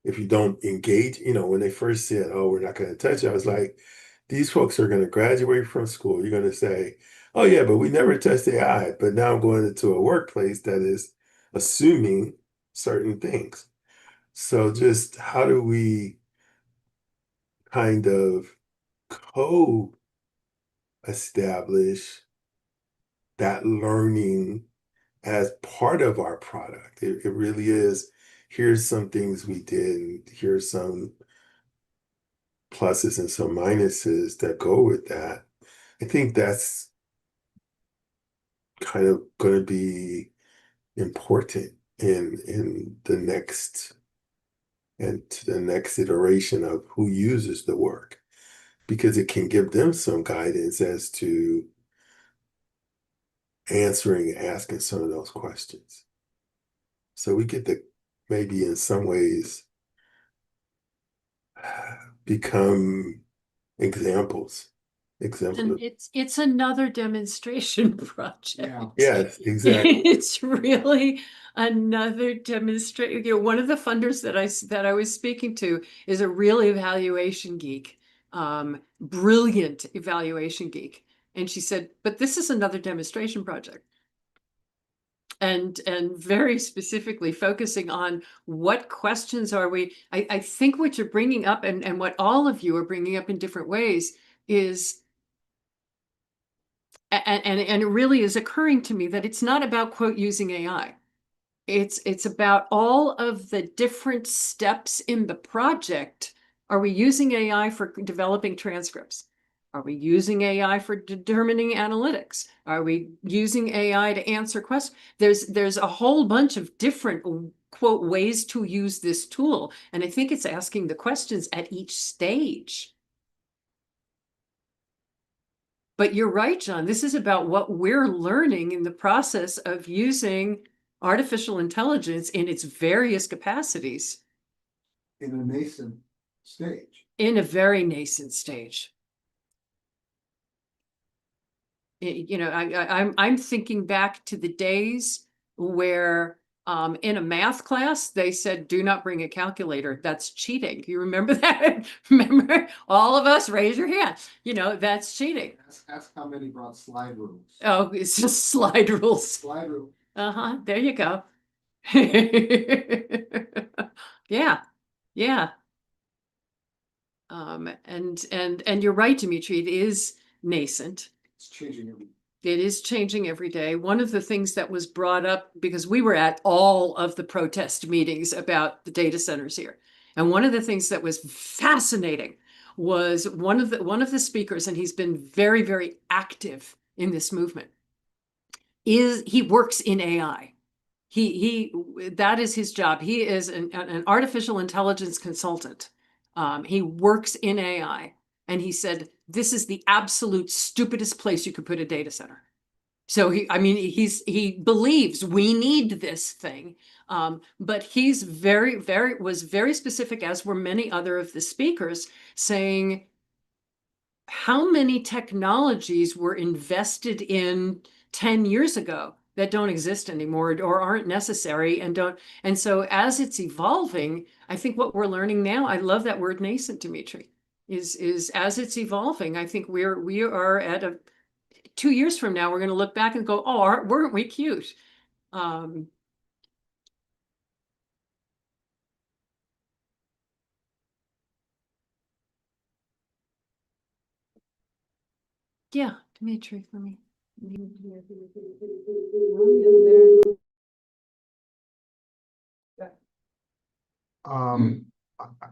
Speaker 5: engage, you know, when they first said, oh, we're not going to touch it, I was like, these folks are going to graduate from school. You're going to say, oh, yeah, but we never touched AI. But now I'm going into a workplace that is assuming certain things. So just how do we kind of co-establish that learning as part of our product? It really is, here's some things we did, and here's some pluses and some minuses that go with that. I think that's kind of going to be important in the next iteration of who uses the work, because it can give them some guidance as to asking some of those questions. So we get to maybe in some ways become examples.
Speaker 1: And it's another demonstration project.
Speaker 5: Yes, exactly.
Speaker 1: It's really another demonstration. You know, one of the funders that I was speaking to is a real evaluation geek, brilliant evaluation geek. And she said, but this is another demonstration project. And very specifically focusing on what questions are we, I think what you're bringing up and what all of you are bringing up in different ways is, and it really is occurring to me that it's not about quote using AI. It's about all of the different steps in the project. Are we using AI for developing transcripts? Are we using AI for determining analytics? Are we using AI to answer questions? There's a whole bunch of different quote ways to use this tool. And I think it's asking the questions at each stage. But you're right, John, this is about what we're learning in the process of using artificial intelligence in its various capacities
Speaker 8: In a nascent stage.
Speaker 1: in a very nascent stage. You know, I'm thinking back to the days where in a math class, they said, do not bring a calculator. That's cheating. You remember that? Remember? All of us, raise your hand. You know, that's cheating.
Speaker 8: Ask how many brought slide rules.
Speaker 1: Oh, it's just slide rules.
Speaker 8: Slide rule.
Speaker 1: Uh-huh, there you go. Yeah, yeah. And you're right, Dimitri, it is nascent.
Speaker 8: It's changing every.
Speaker 1: It is changing every day. One of the things that was brought up, because we were at all of the protest meetings about the data centers here. And one of the things that was fascinating was one of the speakers, and he's been very, very active in this movement, is he works in AI. That is his job. He is an artificial intelligence consultant. He works in AI, and he said, this is the absolute stupidest place you could put a data center. So he believes we need this thing. But he's was very specific, as were many other of the speakers, saying how many technologies were invested in 10 years ago that don't exist anymore or aren't necessary and so as it's evolving, I think what we're learning now, I love that word nascent, Dimitri, is as it's evolving, I think we are at 2 years from now, we're going to look back and go, oh, weren't we cute? Yeah, Dimitri, for me.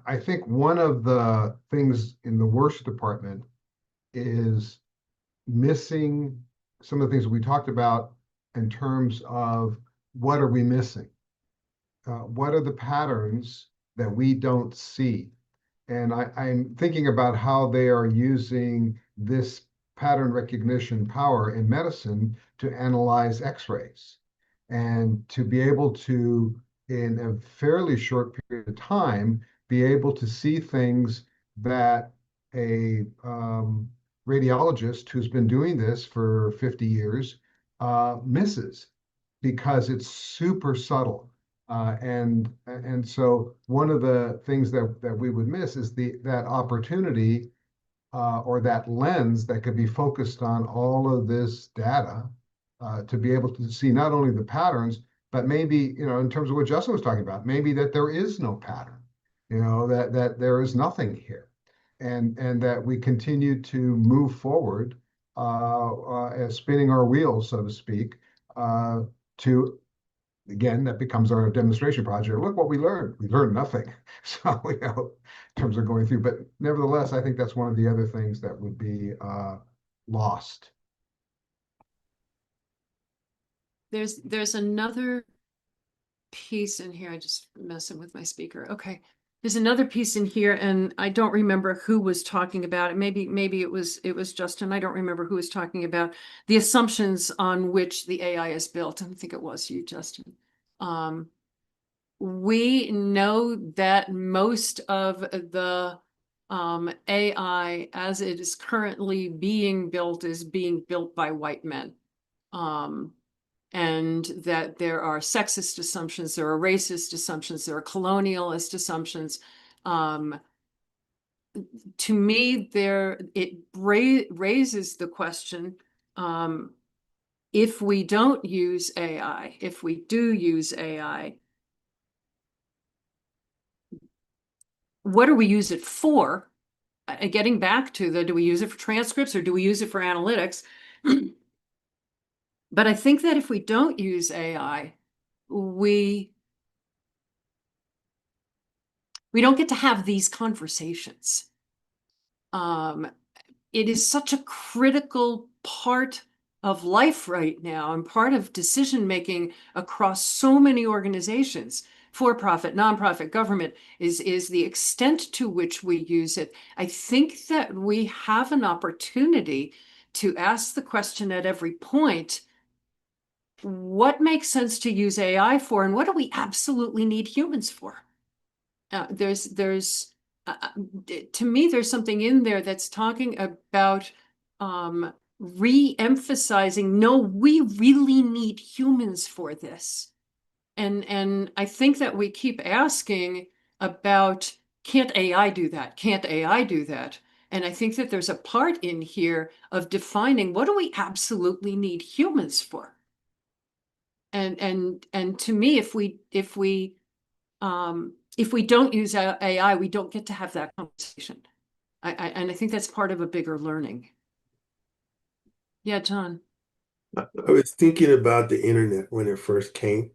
Speaker 8: I think one of the things in the worst department is missing some of the things we talked about in terms of what are we missing? What are the patterns that we don't see? And I'm thinking about how they are using this pattern recognition power in medicine to analyze X-rays and to be able to, in a fairly short period of time, be able to see things that a radiologist who's been doing this for 50 years misses because it's super subtle. And so one of the things that we would miss is that opportunity or that lens that could be focused on all of this data to be able to see not only the patterns, but maybe, you know, in terms of what Justin was talking about, maybe that there is no pattern, you know, that there is nothing here, and that we continue to move forward, spinning our wheels, so to speak, to. Again, that becomes our demonstration project. Look what we learned. We learned nothing. So, you know, in terms of going through, but nevertheless, I think that's one of the other things that would be lost.
Speaker 1: There's another piece in here. I just messing with my speaker. Okay. There's another piece in here, and I don't remember who was talking about it. Maybe it was Justin. I don't remember who was talking about the assumptions on which the AI is built. I think it was you, Justin. We know that most of the AI as it is currently being built is being built by white men. And that there are sexist assumptions, there are racist assumptions, there are colonialist assumptions. To me, it raises the question, if we don't use AI, if we do use AI, what do we use it for? Getting back to do we use it for transcripts or do we use it for analytics? But I think that if we don't use AI, we don't get to have these conversations. It is such a critical part of life right now and part of decision making across so many organizations, for-profit, nonprofit, government, is the extent to which we use it. I think that we have an opportunity to ask the question at every point, what makes sense to use AI for, and what do we absolutely need humans for? To me, there's something in there that's talking about re-emphasizing, no, we really need humans for this. And I think that we keep asking about, can't AI do that? Can't AI do that? And I think that there's a part in here of defining, what do we absolutely need humans for? And to me, if we don't use AI, we don't get to have that conversation. And I think that's part of a bigger learning. Yeah, John.
Speaker 5: I was thinking about the internet when it first came.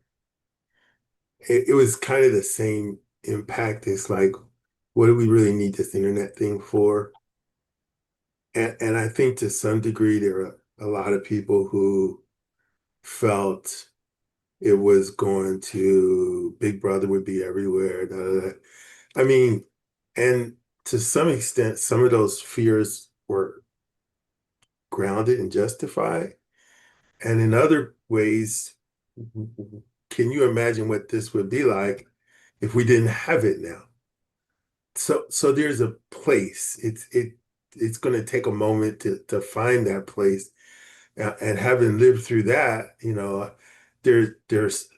Speaker 5: It was kind of the same impact. It's like, what do we really need this internet thing for? And I think to some degree, there are a lot of people who felt it was going to, Big Brother would be everywhere. Da, da, da. I mean, and to some extent, some of those fears were grounded and justified. And in other ways, can you imagine what this would be like if we didn't have it now? So there's a place. It's going to take a moment to find that place. And having lived through that, there's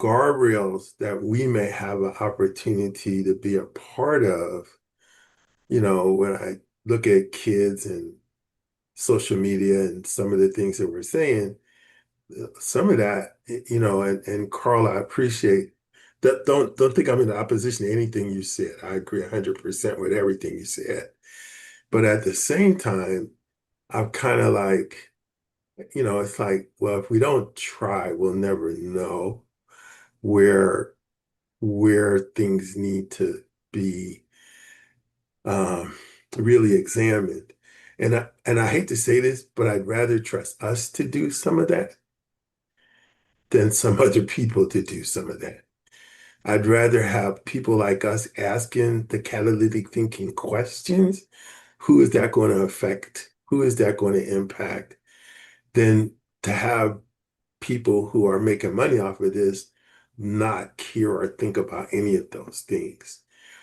Speaker 5: guardrails that we may have an opportunity to be a part of. When I look at kids and social media and some of the things that we're saying, some of that, and Carl, I appreciate that. Don't think I'm in opposition to anything you said. I agree 100% with everything you said. But at the same time, I'm kind of like, it's like, well, if we don't try, we'll never know where things need to be really examined. And I hate to say this, but I'd rather trust us to do some of that than some other people to do some of that. I'd rather have people like us asking the catalytic thinking questions. Who is that going to affect? Who is that going to impact? Than to have people who are making money off of this not care or think about any of those things.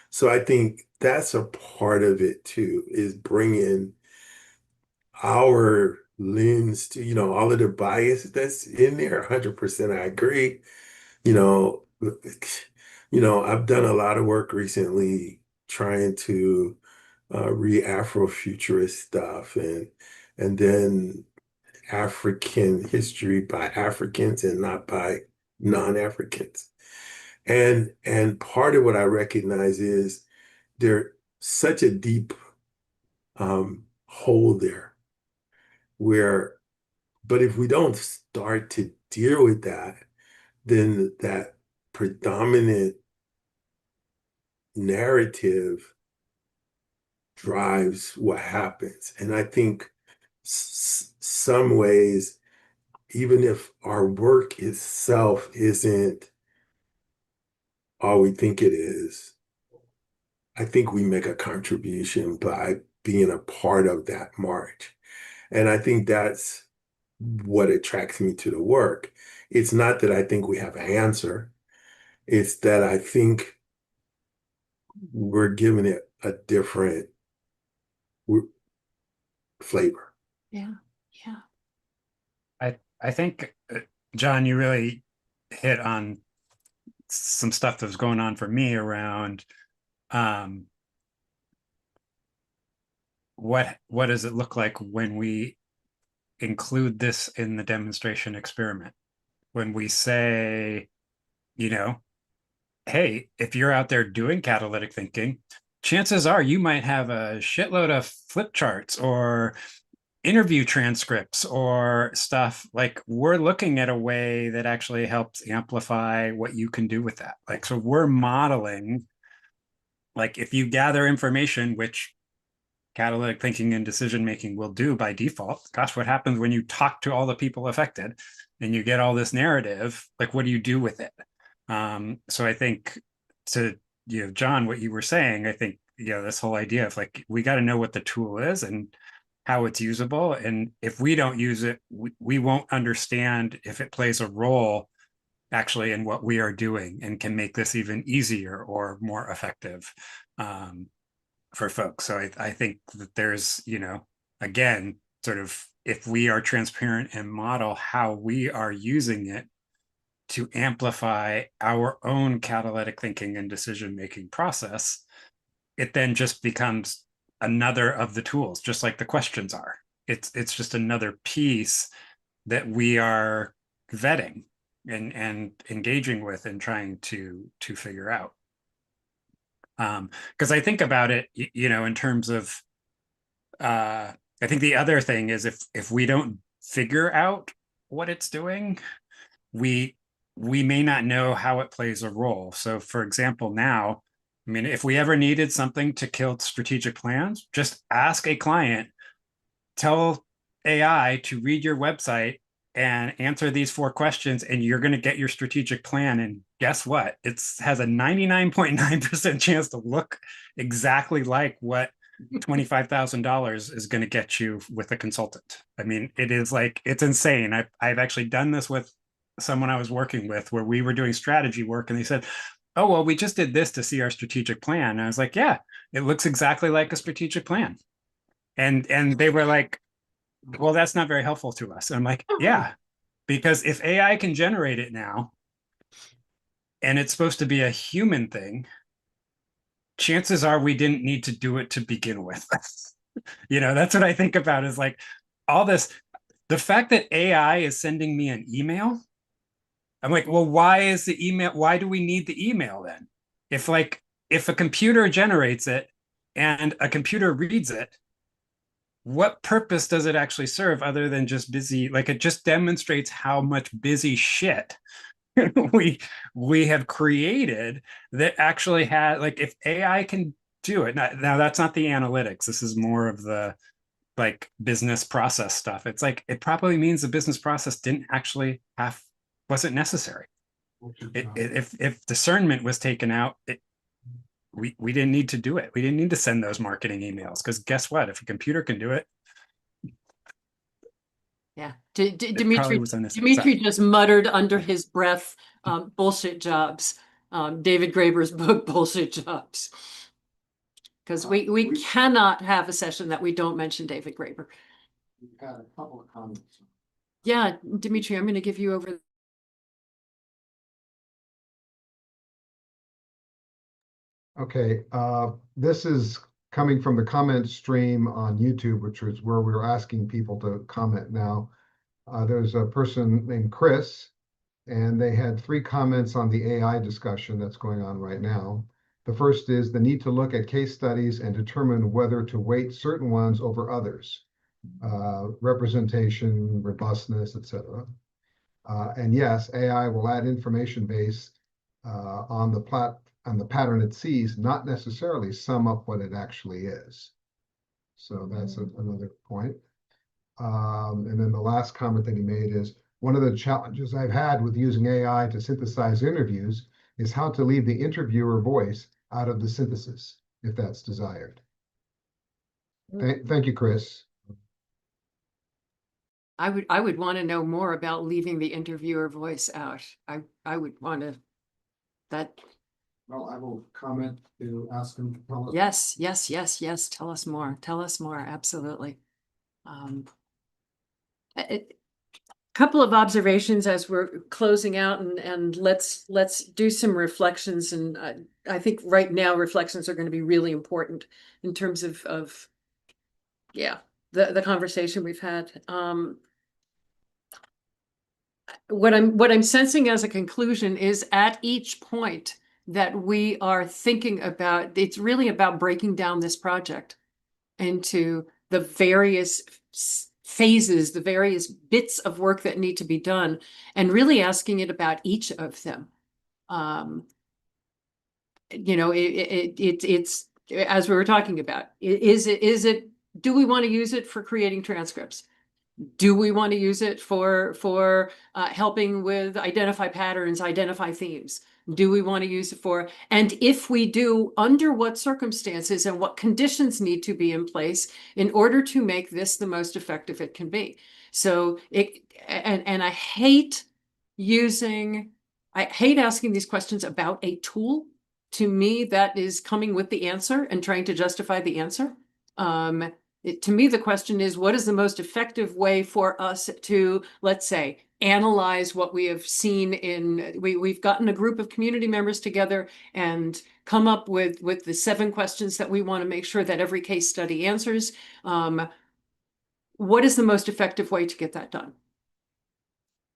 Speaker 5: So I think that's a part of it too, is bringing our lens to, all of the bias that's in there. 100% I agree. you know, I've done a lot of work recently trying to read Afrofuturist stuff and then African history by Africans and not by non-Africans. And part of what I recognize is there's such a deep hole there but if we don't start to deal with that, then that predominant narrative drives what happens. And I think some ways, even if our work itself isn't all we think it is. I think we make a contribution by being a part of that march. And I think that's what attracts me to the work. It's not that I think we have an answer. It's that I think we're giving it a different flavor.
Speaker 1: Yeah. Yeah.
Speaker 2: I think, John, you really hit on some stuff that was going on for me around what does it look like when we include this in the demonstration experiment? When we say, you know, hey, if you're out there doing catalytic thinking, chances are you might have a shitload of flip charts or interview transcripts or stuff. Like, we're looking at a way that actually helps amplify what you can do with that. Like, so we're modeling, like, if you gather information, which catalytic thinking and decision making will do by default. Gosh, what happens when you talk to all the people affected and you get all this narrative? Like, what do you do with it? So I think, to, you know, John, what you were saying, I think, you know, this whole idea of, like, we got to know what the tool is and how it's usable. And if we don't use it, we won't understand if it plays a role actually in what we are doing and can make this even easier or more effective for folks. So I think that there's, you know, again, sort of, if we are transparent and model how we are using it to amplify our own catalytic thinking and decision-making process, it then just becomes another of the tools, just like the questions are. It's just another piece that we are vetting and engaging with and trying to figure out. Because I think about it, you know, in terms of, I think the other thing is, if we don't figure out what it's doing, we may not know how it plays a role. So, for example, now, I mean, if we ever needed something to kill strategic plans, just ask a client, tell AI to read your website and answer these 4 questions, and you're going to get your strategic plan. And guess what? It has a 99.9% chance to look exactly like what $25,000 is going to get you with a consultant. I mean, it is like, it's insane. I've actually done this with someone I was working with, where we were doing strategy work, and they said, oh, well, we just did this to see our strategic plan. And I was like, yeah, it looks exactly like a strategic plan. And they were like, well, that's not very helpful to us. And I'm like, yeah, because if AI can generate it now, and it's supposed to be a human thing, chances are we didn't need to do it to begin with. You know, that's what I think about, is like, all this, the fact that AI is sending me an email, I'm like, well, why is the email, why do we need the email then? If a computer generates it and a computer reads it, what purpose does it actually serve other than just busy? Like, it just demonstrates how much busy shit we have created that actually had, like, if AI can do it now, that's not the analytics. This is more of the, like, business process stuff. It's like, it probably means the business process wasn't necessary. If discernment was taken out, we didn't need to do it. We didn't need to send those marketing emails, because guess what? If a computer can do it,
Speaker 1: Yeah.
Speaker 2: probably was unnecessary.
Speaker 1: Dimitri just muttered under his breath, bullshit jobs. David Graeber's book, Bullshit Jobs. Because we cannot have a session that we don't mention David Graeber.
Speaker 8: We've had a couple of comments.
Speaker 1: Yeah, Dimitri, I'm going to give you over.
Speaker 8: Okay, this is coming from the comment stream on YouTube, which is where we're asking people to comment now. There's a person named Chris, and they had 3 comments on the AI discussion that's going on right now. The first is the need to look at case studies and determine whether to weight certain ones over others, representation, robustness, etc. And yes, AI will add information base on the pattern it sees, not necessarily sum up what it actually is. So that's another point. And then the last comment that he made is, one of the challenges I've had with using AI to synthesize interviews is how to leave the interviewer voice out of the synthesis, if that's desired. Thank you, Chris.
Speaker 1: I would want to know more about leaving the interviewer voice out. I would want to, that,
Speaker 8: Well, I will comment to ask him to tell us.
Speaker 1: yes. Tell us more. Tell us more. Absolutely. Couple of observations as we're closing out, and let's do some reflections. And I think right now reflections are going to be really important in terms of yeah, the conversation we've had. What I'm sensing as a conclusion is at each point that we are thinking about, it's really about breaking down this project into the various phases, the various bits of work that need to be done, and really asking it about each of them. You know, it's as we were talking about, is it, do we want to use it for creating transcripts? Do we want to use it for helping with identify patterns, identify themes? Do we want to use it for, and if we do, under what circumstances and what conditions need to be in place in order to make this the most effective it can be? So and I hate asking these questions about a tool. To me, that is coming with the answer and trying to justify the answer. To me, the question is, what is the most effective way for us to, let's say, analyze what we have seen we've gotten a group of community members together and come up with the 7 questions that we want to make sure that every case study answers. What is the most effective way to get that done?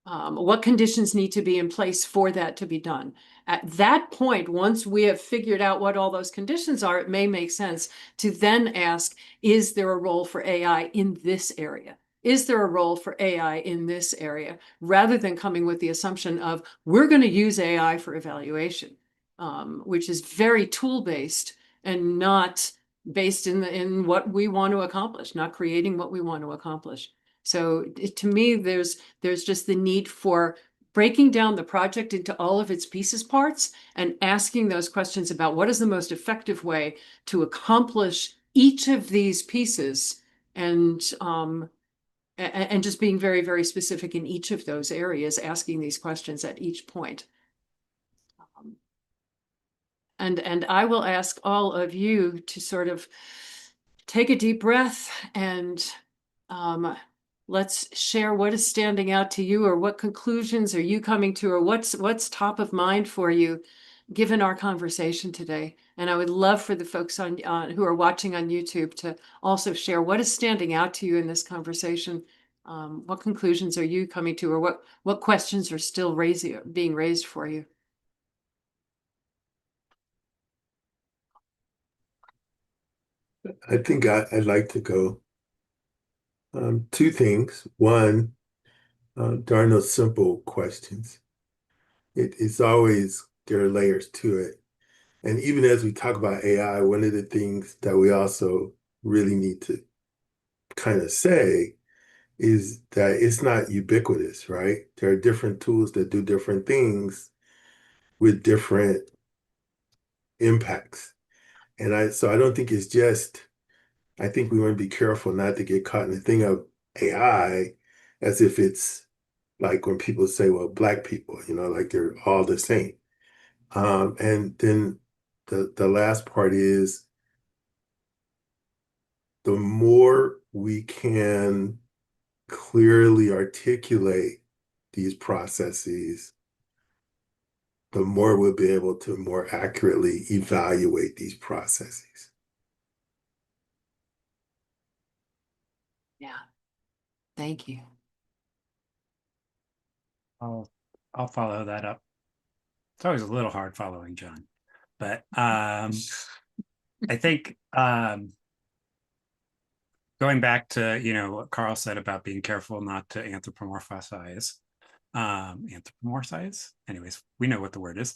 Speaker 1: What conditions need to be in place for that to be done? At that point, once we have figured out what all those conditions are, it may make sense to then ask, is there a role for AI in this area? Is there a role for AI in this area? Rather than coming with the assumption of, we're going to use AI for evaluation, which is very tool-based and not based in what we want to accomplish, not creating what we want to accomplish. So to me, there's just the need for breaking down the project into all of its pieces parts and asking those questions about what is the most effective way to accomplish each of these pieces, and just being very, very specific in each of those areas, asking these questions at each point. And I will ask all of you to sort of take a deep breath and let's share what is standing out to you, or what conclusions are you coming to, or what's top of mind for you given our conversation today. And I would love for the folks on who are watching on YouTube to also share what is standing out to you in this conversation. What conclusions are you coming to, or what questions are still being raised for you?
Speaker 5: I think I'd like to go. 2 things. One, there are no simple questions. It's always, there are layers to it. And even as we talk about AI, one of the things that we also really need to kind of say is that it's not ubiquitous, right? There are different tools that do different things with different impacts. And so I don't think it's just, I think we want to be careful not to get caught in the thing of AI as if it's like when people say, well, Black people, like they're all the same. And then the last part is, the more we can clearly articulate these processes, the more we'll be able to more accurately evaluate these processes.
Speaker 1: Yeah. Thank you.
Speaker 2: I'll follow that up. It's always a little hard following John, but I think going back to what Carl said about being careful not to anthropomorphize. Anyways, we know what the word is.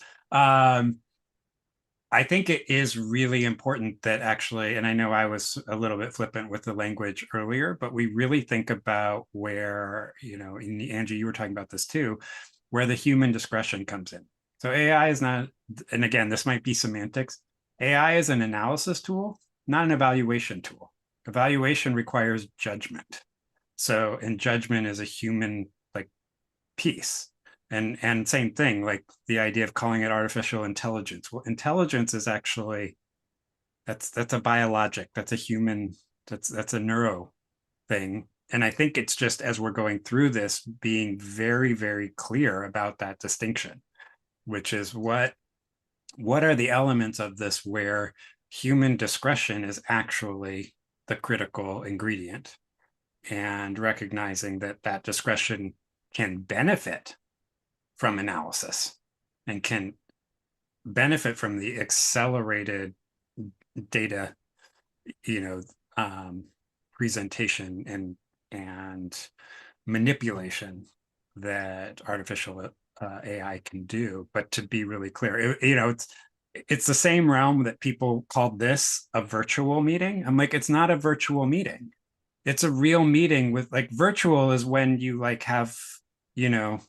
Speaker 2: I think it is really important that actually, and I know I was a little bit flippant with the language earlier, but we really think about where, Angie, you were talking about this too, where the human discretion comes in. So AI is not and again, this might be semantics. AI is an analysis tool, not an evaluation tool. Evaluation requires judgment. So, and judgment is a human like piece. And same thing, like the idea of calling it artificial intelligence. Well, intelligence is actually that's a biologic, that's a human, that's a neuro thing. And I think it's just as we're going through this, being very, very clear about that distinction, which is what are the elements of this where human discretion is actually the critical ingredient, and recognizing that that discretion can benefit from analysis and can benefit from the accelerated data, presentation and manipulation that artificial AI can do. But to be really clear, it's the same realm that people called this a virtual meeting. I'm like, it's not a virtual meeting. It's a real meeting with, like, virtual is when you like have, you're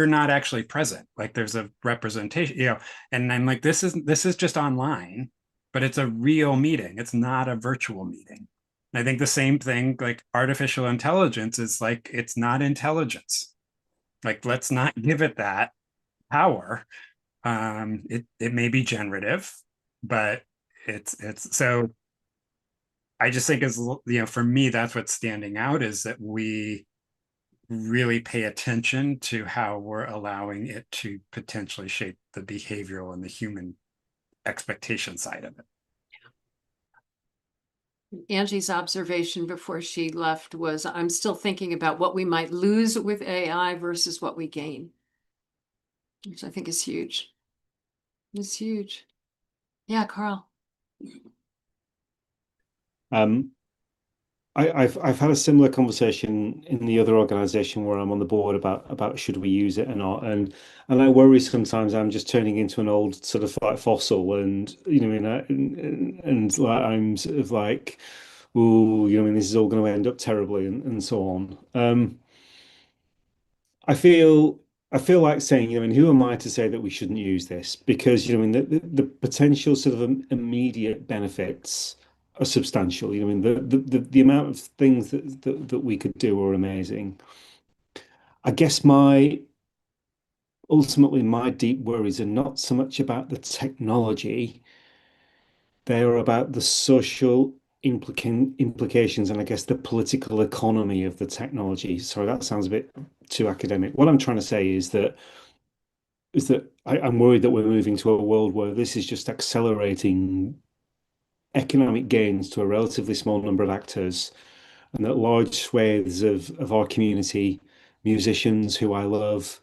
Speaker 2: not actually present. Like there's a representation, and I'm like, this is just online, but it's a real meeting. It's not a virtual meeting. And I think the same thing, like artificial intelligence is like, it's not intelligence. Like, let's not give it that power. It may be generative, but it's so I just think is, for me, that's what's standing out, is that we really pay attention to how we're allowing it to potentially shape the behavioral and the human expectation side of it.
Speaker 1: Angie's observation before she left was, I'm still thinking about what we might lose with AI versus what we gain, which I think is huge. It's huge. Yeah, Carl.
Speaker 4: I've had a similar conversation in the other organization where I'm on the board about should we use it or not, and I worry sometimes I'm just turning into an old sort of like fossil, and and like I'm sort of like, oh, this is all going to end up terribly, and so on. I feel like saying, who am I to say that we shouldn't use this? Because the potential sort of immediate benefits are substantial. The amount of things that we could do are amazing. I guess ultimately my deep worries are not so much about the technology, they are about the social implications and I guess the political economy of the technology. Sorry, that sounds a bit too academic. What I'm trying to say is that I'm worried that we're moving to a world where this is just accelerating economic gains to a relatively small number of actors, and that large swathes of our community, musicians who I love,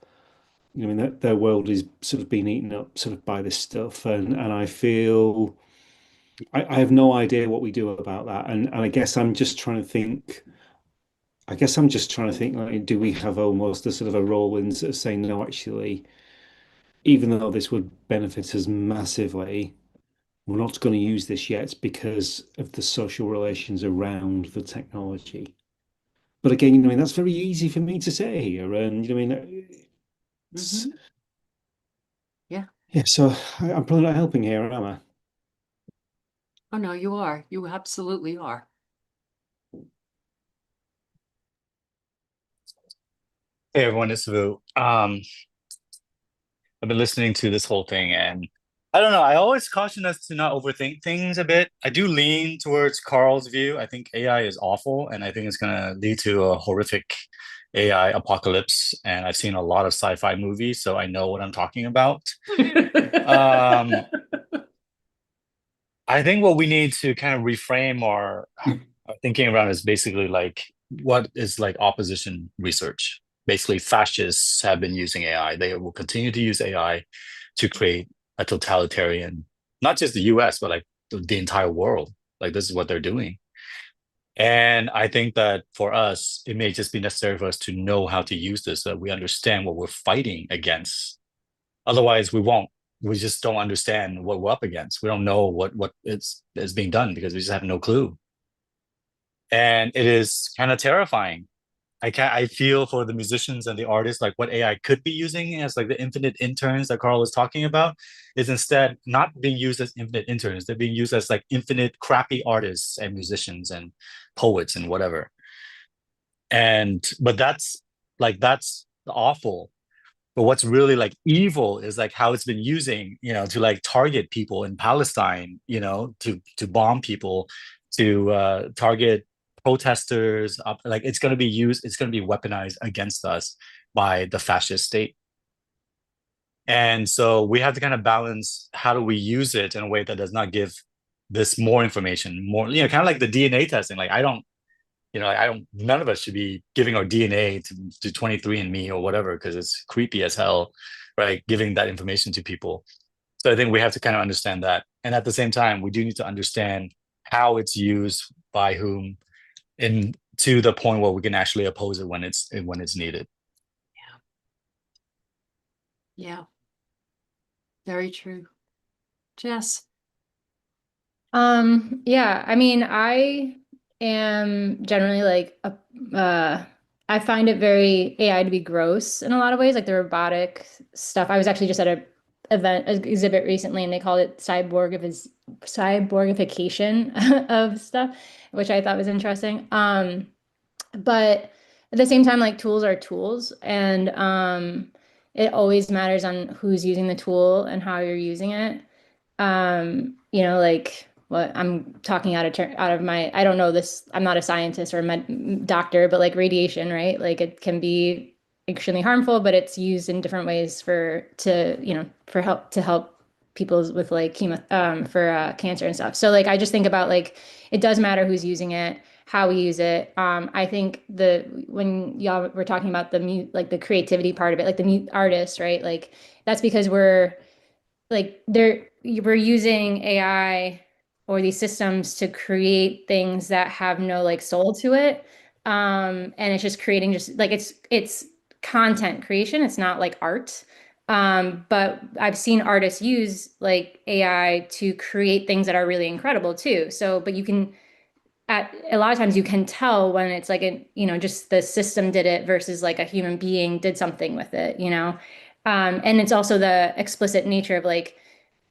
Speaker 4: that their world is sort of being eaten up sort of by this stuff, and I feel I have no idea what we do about that, and I guess I'm just trying to think. I guess I'm just trying to think, like, do we have almost a sort of a role in sort of saying, no, actually, even though this would benefit us massively, we're not going to use this yet because of the social relations around the technology. But again, that's very easy for me to say here, and
Speaker 1: Yeah.
Speaker 4: Yeah. So I'm probably not helping here, am I?
Speaker 1: Oh, no, you are. You absolutely are.
Speaker 7: Hey everyone, it's Vu. I've been listening to this whole thing, and I don't know, I always caution us to not overthink things a bit. I do lean towards Carl's view. I think AI is awful, and I think it's gonna lead to a horrific AI apocalypse. And I've seen a lot of sci-fi movies, so I know what I'm talking about. I think what we need to kind of reframe our thinking around is basically like, what is like opposition research? Basically, fascists have been using AI. They will continue to use AI to create a totalitarian, not just the US, but like the entire world. Like, this is what they're doing. And I think that for us, it may just be necessary for us to know how to use this so that we understand what we're fighting against. Otherwise, we won't. We just don't understand what we're up against. We don't know what is being done because we just have no clue. And it is kind of terrifying. I feel for the musicians and the artists, like what AI could be using as like the infinite interns that Carl was talking about, is instead not being used as infinite interns. They're being used as like infinite crappy artists and musicians and poets and whatever. And but that's awful. But what's really like evil is like how it's been using, to like target people in Palestine, to bomb people, to target protesters. Like it's going to be used, it's going to be weaponized against us by the fascist state. And so we have to kind of balance how do we use it in a way that does not give this more information, more, kind of like the DNA testing. Like none of us should be giving our DNA to 23andMe or whatever, because it's creepy as hell, right? Giving that information to people. So I think we have to kind of understand that. And at the same time, we do need to understand how it's used by whom, and to the point where we can actually oppose it when it's needed.
Speaker 1: Yeah. Very true. Jess?
Speaker 6: Yeah, I mean, I am generally like I find it very AI to be gross in a lot of ways, like the robotic stuff. I was actually just at an exhibit recently, and they called it cyborgification of stuff, which I thought was interesting. But at the same time, like tools are tools, and it always matters on who's using the tool and how you're using it. Like what I'm talking out of my, I don't know this, I'm not a scientist or a doctor, but like radiation, right? Like it can be extremely harmful, but it's used in different ways for help people with like for cancer and stuff. So like I just think about like it does matter who's using it, how we use it. I think when y'all were talking about the creativity part of it, like the artists, right? Like that's because we're using AI or these systems to create things that have no like soul to it. And it's just creating it's content creation. It's not like art. But I've seen artists use like AI to create things that are really incredible too. So, but a lot of times you can tell when it's like just the system did it versus like a human being did something with it, and it's also the explicit nature of like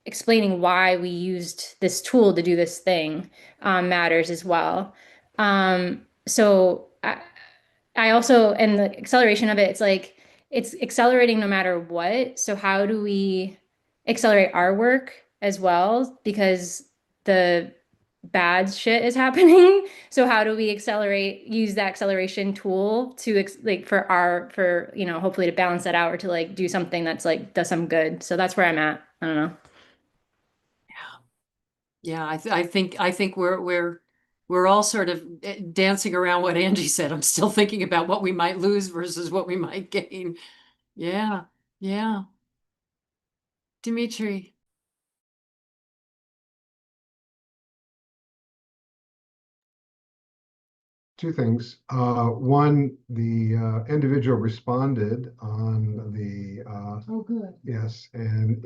Speaker 6: explaining why we used this tool to do this thing matters as well. So I also, and the acceleration of it, it's like it's accelerating no matter what. So how do we accelerate our work as well? Because the bad shit is happening. So how do we use that acceleration tool to hopefully to balance that out or to like do something that's like does some good. So that's where I'm at. I don't know.
Speaker 1: Yeah, I think we're all sort of dancing around what Angie said. I'm still thinking about what we might lose versus what we might gain. Yeah, yeah. Dimitri.
Speaker 8: Two things. One, the individual responded on the
Speaker 1: Oh, good.
Speaker 8: yes, and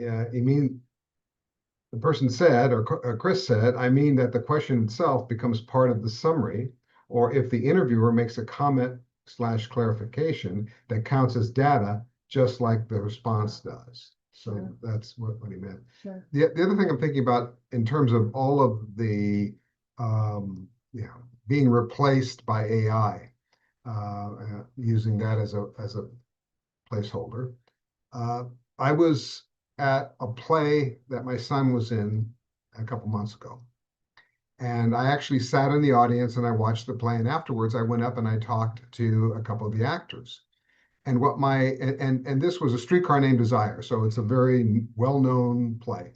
Speaker 8: the person said, or Chris said, I mean that the question itself becomes part of the summary, or if the interviewer makes a comment/clarification that counts as data, just like the response does. So
Speaker 1: Sure.
Speaker 8: that's what he meant.
Speaker 1: Sure.
Speaker 8: The other thing I'm thinking about in terms of all of the being replaced by AI, using that as a placeholder. I was at a play that my son was in a couple months ago. And I actually sat in the audience and I watched the play. And afterwards, I went up and I talked to a couple of the actors. And and this was A Streetcar Named Desire. So it's a very well-known play.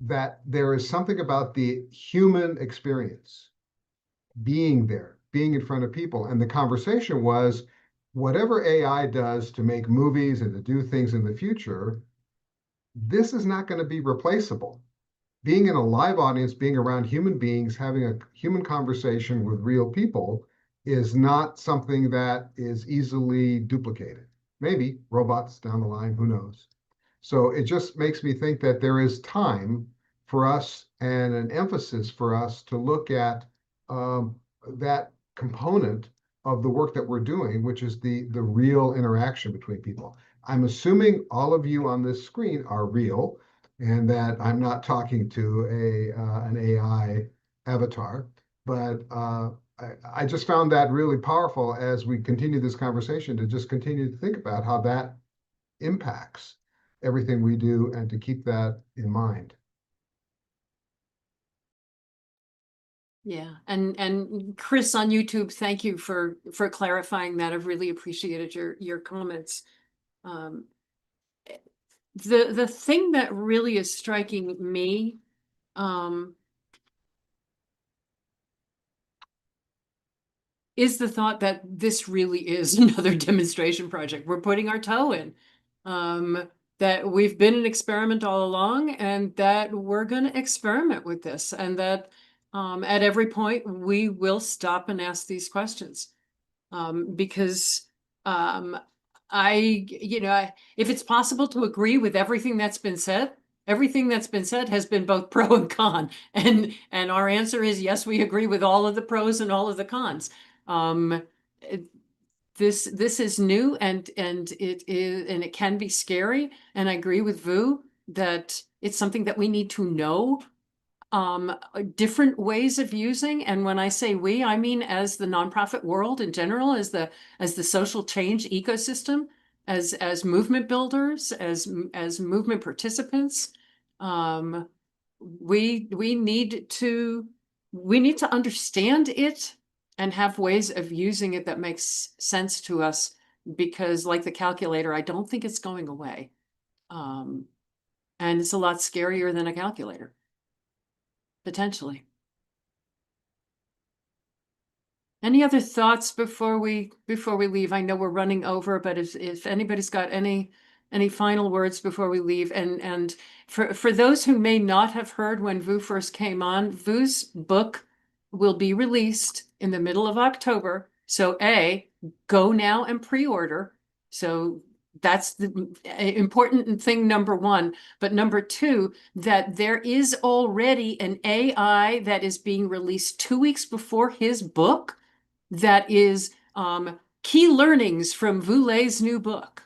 Speaker 8: That there is something about the human experience, being there, being in front of people. And the conversation was, whatever AI does to make movies and to do things in the future, this is not going to be replaceable. Being in a live audience, being around human beings, having a human conversation with real people is not something that is easily duplicated. Maybe robots down the line, who knows? So it just makes me think that there is time for us and an emphasis for us to look at that component of the work that we're doing, which is the real interaction between people. I'm assuming all of you on this screen are real and that I'm not talking to an AI avatar, but I just found that really powerful as we continue this conversation to just continue to think about how that impacts everything we do and to keep that in mind.
Speaker 1: Yeah, and Chris on YouTube, thank you for clarifying that. I've really appreciated your comments. The thing that really is striking me, is the thought that this really is another demonstration project. We're putting our toe in. That we've been an experiment all along, and that we're going to experiment with this, and that at every point we will stop and ask these questions. Because if it's possible to agree with everything that's been said, everything that's been said has been both pro and con. And our answer is yes, we agree with all of the pros and all of the cons. This is new, and it can be scary. And I agree with Vu that it's something that we need to know different ways of using. And when I say we, I mean as the nonprofit world in general, as the social change ecosystem, as movement builders, as movement participants. We need to understand it and have ways of using it that makes sense to us, because like the calculator, I don't think it's going away. And it's a lot scarier than a calculator. Potentially. Any other thoughts before we leave? I know we're running over, but if anybody's got any final words before we leave, and for those who may not have heard when Vu first came on, Vu's book will be released in the middle of October. So go now and pre-order. So that's the important thing, number one. But number two, that there is already an AI that is being released 2 weeks before his book that is key learnings from Vu Le's new book.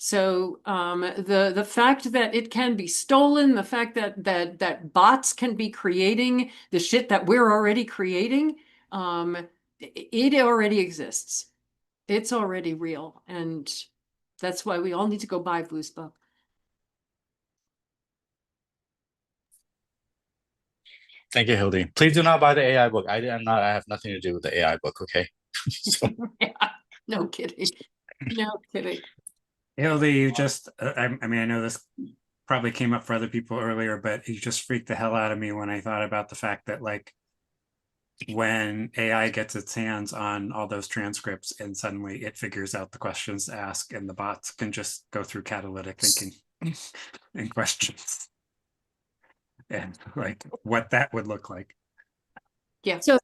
Speaker 1: So the fact that it can be stolen, the fact that bots can be creating the shit that we're already creating, it already exists. It's already real, and that's why we all need to go buy Vu's book.
Speaker 7: Thank you, Hildy. Please do not buy the AI book. I have nothing to do with the AI book, okay? So,
Speaker 1: Yeah, no kidding. No kidding.
Speaker 2: Hildy, you just, I mean, I know this probably came up for other people earlier, but you just freaked the hell out of me when I thought about the fact that, like, when AI gets its hands on all those transcripts and suddenly it figures out the questions to ask, and the bots can just go through catalytic thinking and questions. And like what that would look like.
Speaker 1: Yeah.
Speaker 6: So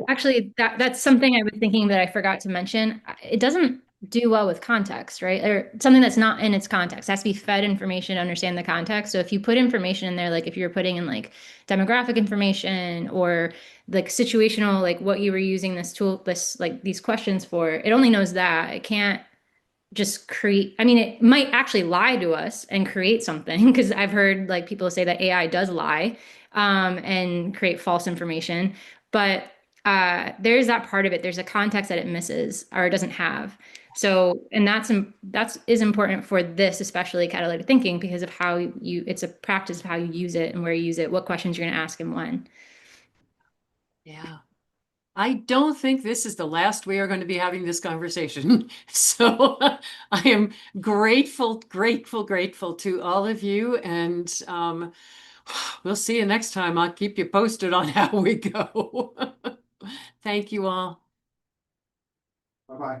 Speaker 6: actually that's something I was thinking that I forgot to mention. It doesn't do well with context, right? Or something that's not in its context. It has to be fed information to understand the context. So if you put information in there, like if you're putting in like demographic information or like situational, like what you were using this tool, like these questions for, it only knows that. It can't just create, I mean, it might actually lie to us and create something, because I've heard like people say that AI does lie and create false information, but there's that part of it. There's a context that it misses or it doesn't have. So, and that's important for this, especially catalytic thinking, because of how it's a practice of how you use it and where you use it, what questions you're going to ask and when.
Speaker 1: Yeah. I don't think this is the last we are going to be having this conversation. So I am grateful to all of you. And we'll see you next time. I'll keep you posted on how we go. Thank you all.
Speaker 8: Bye-bye.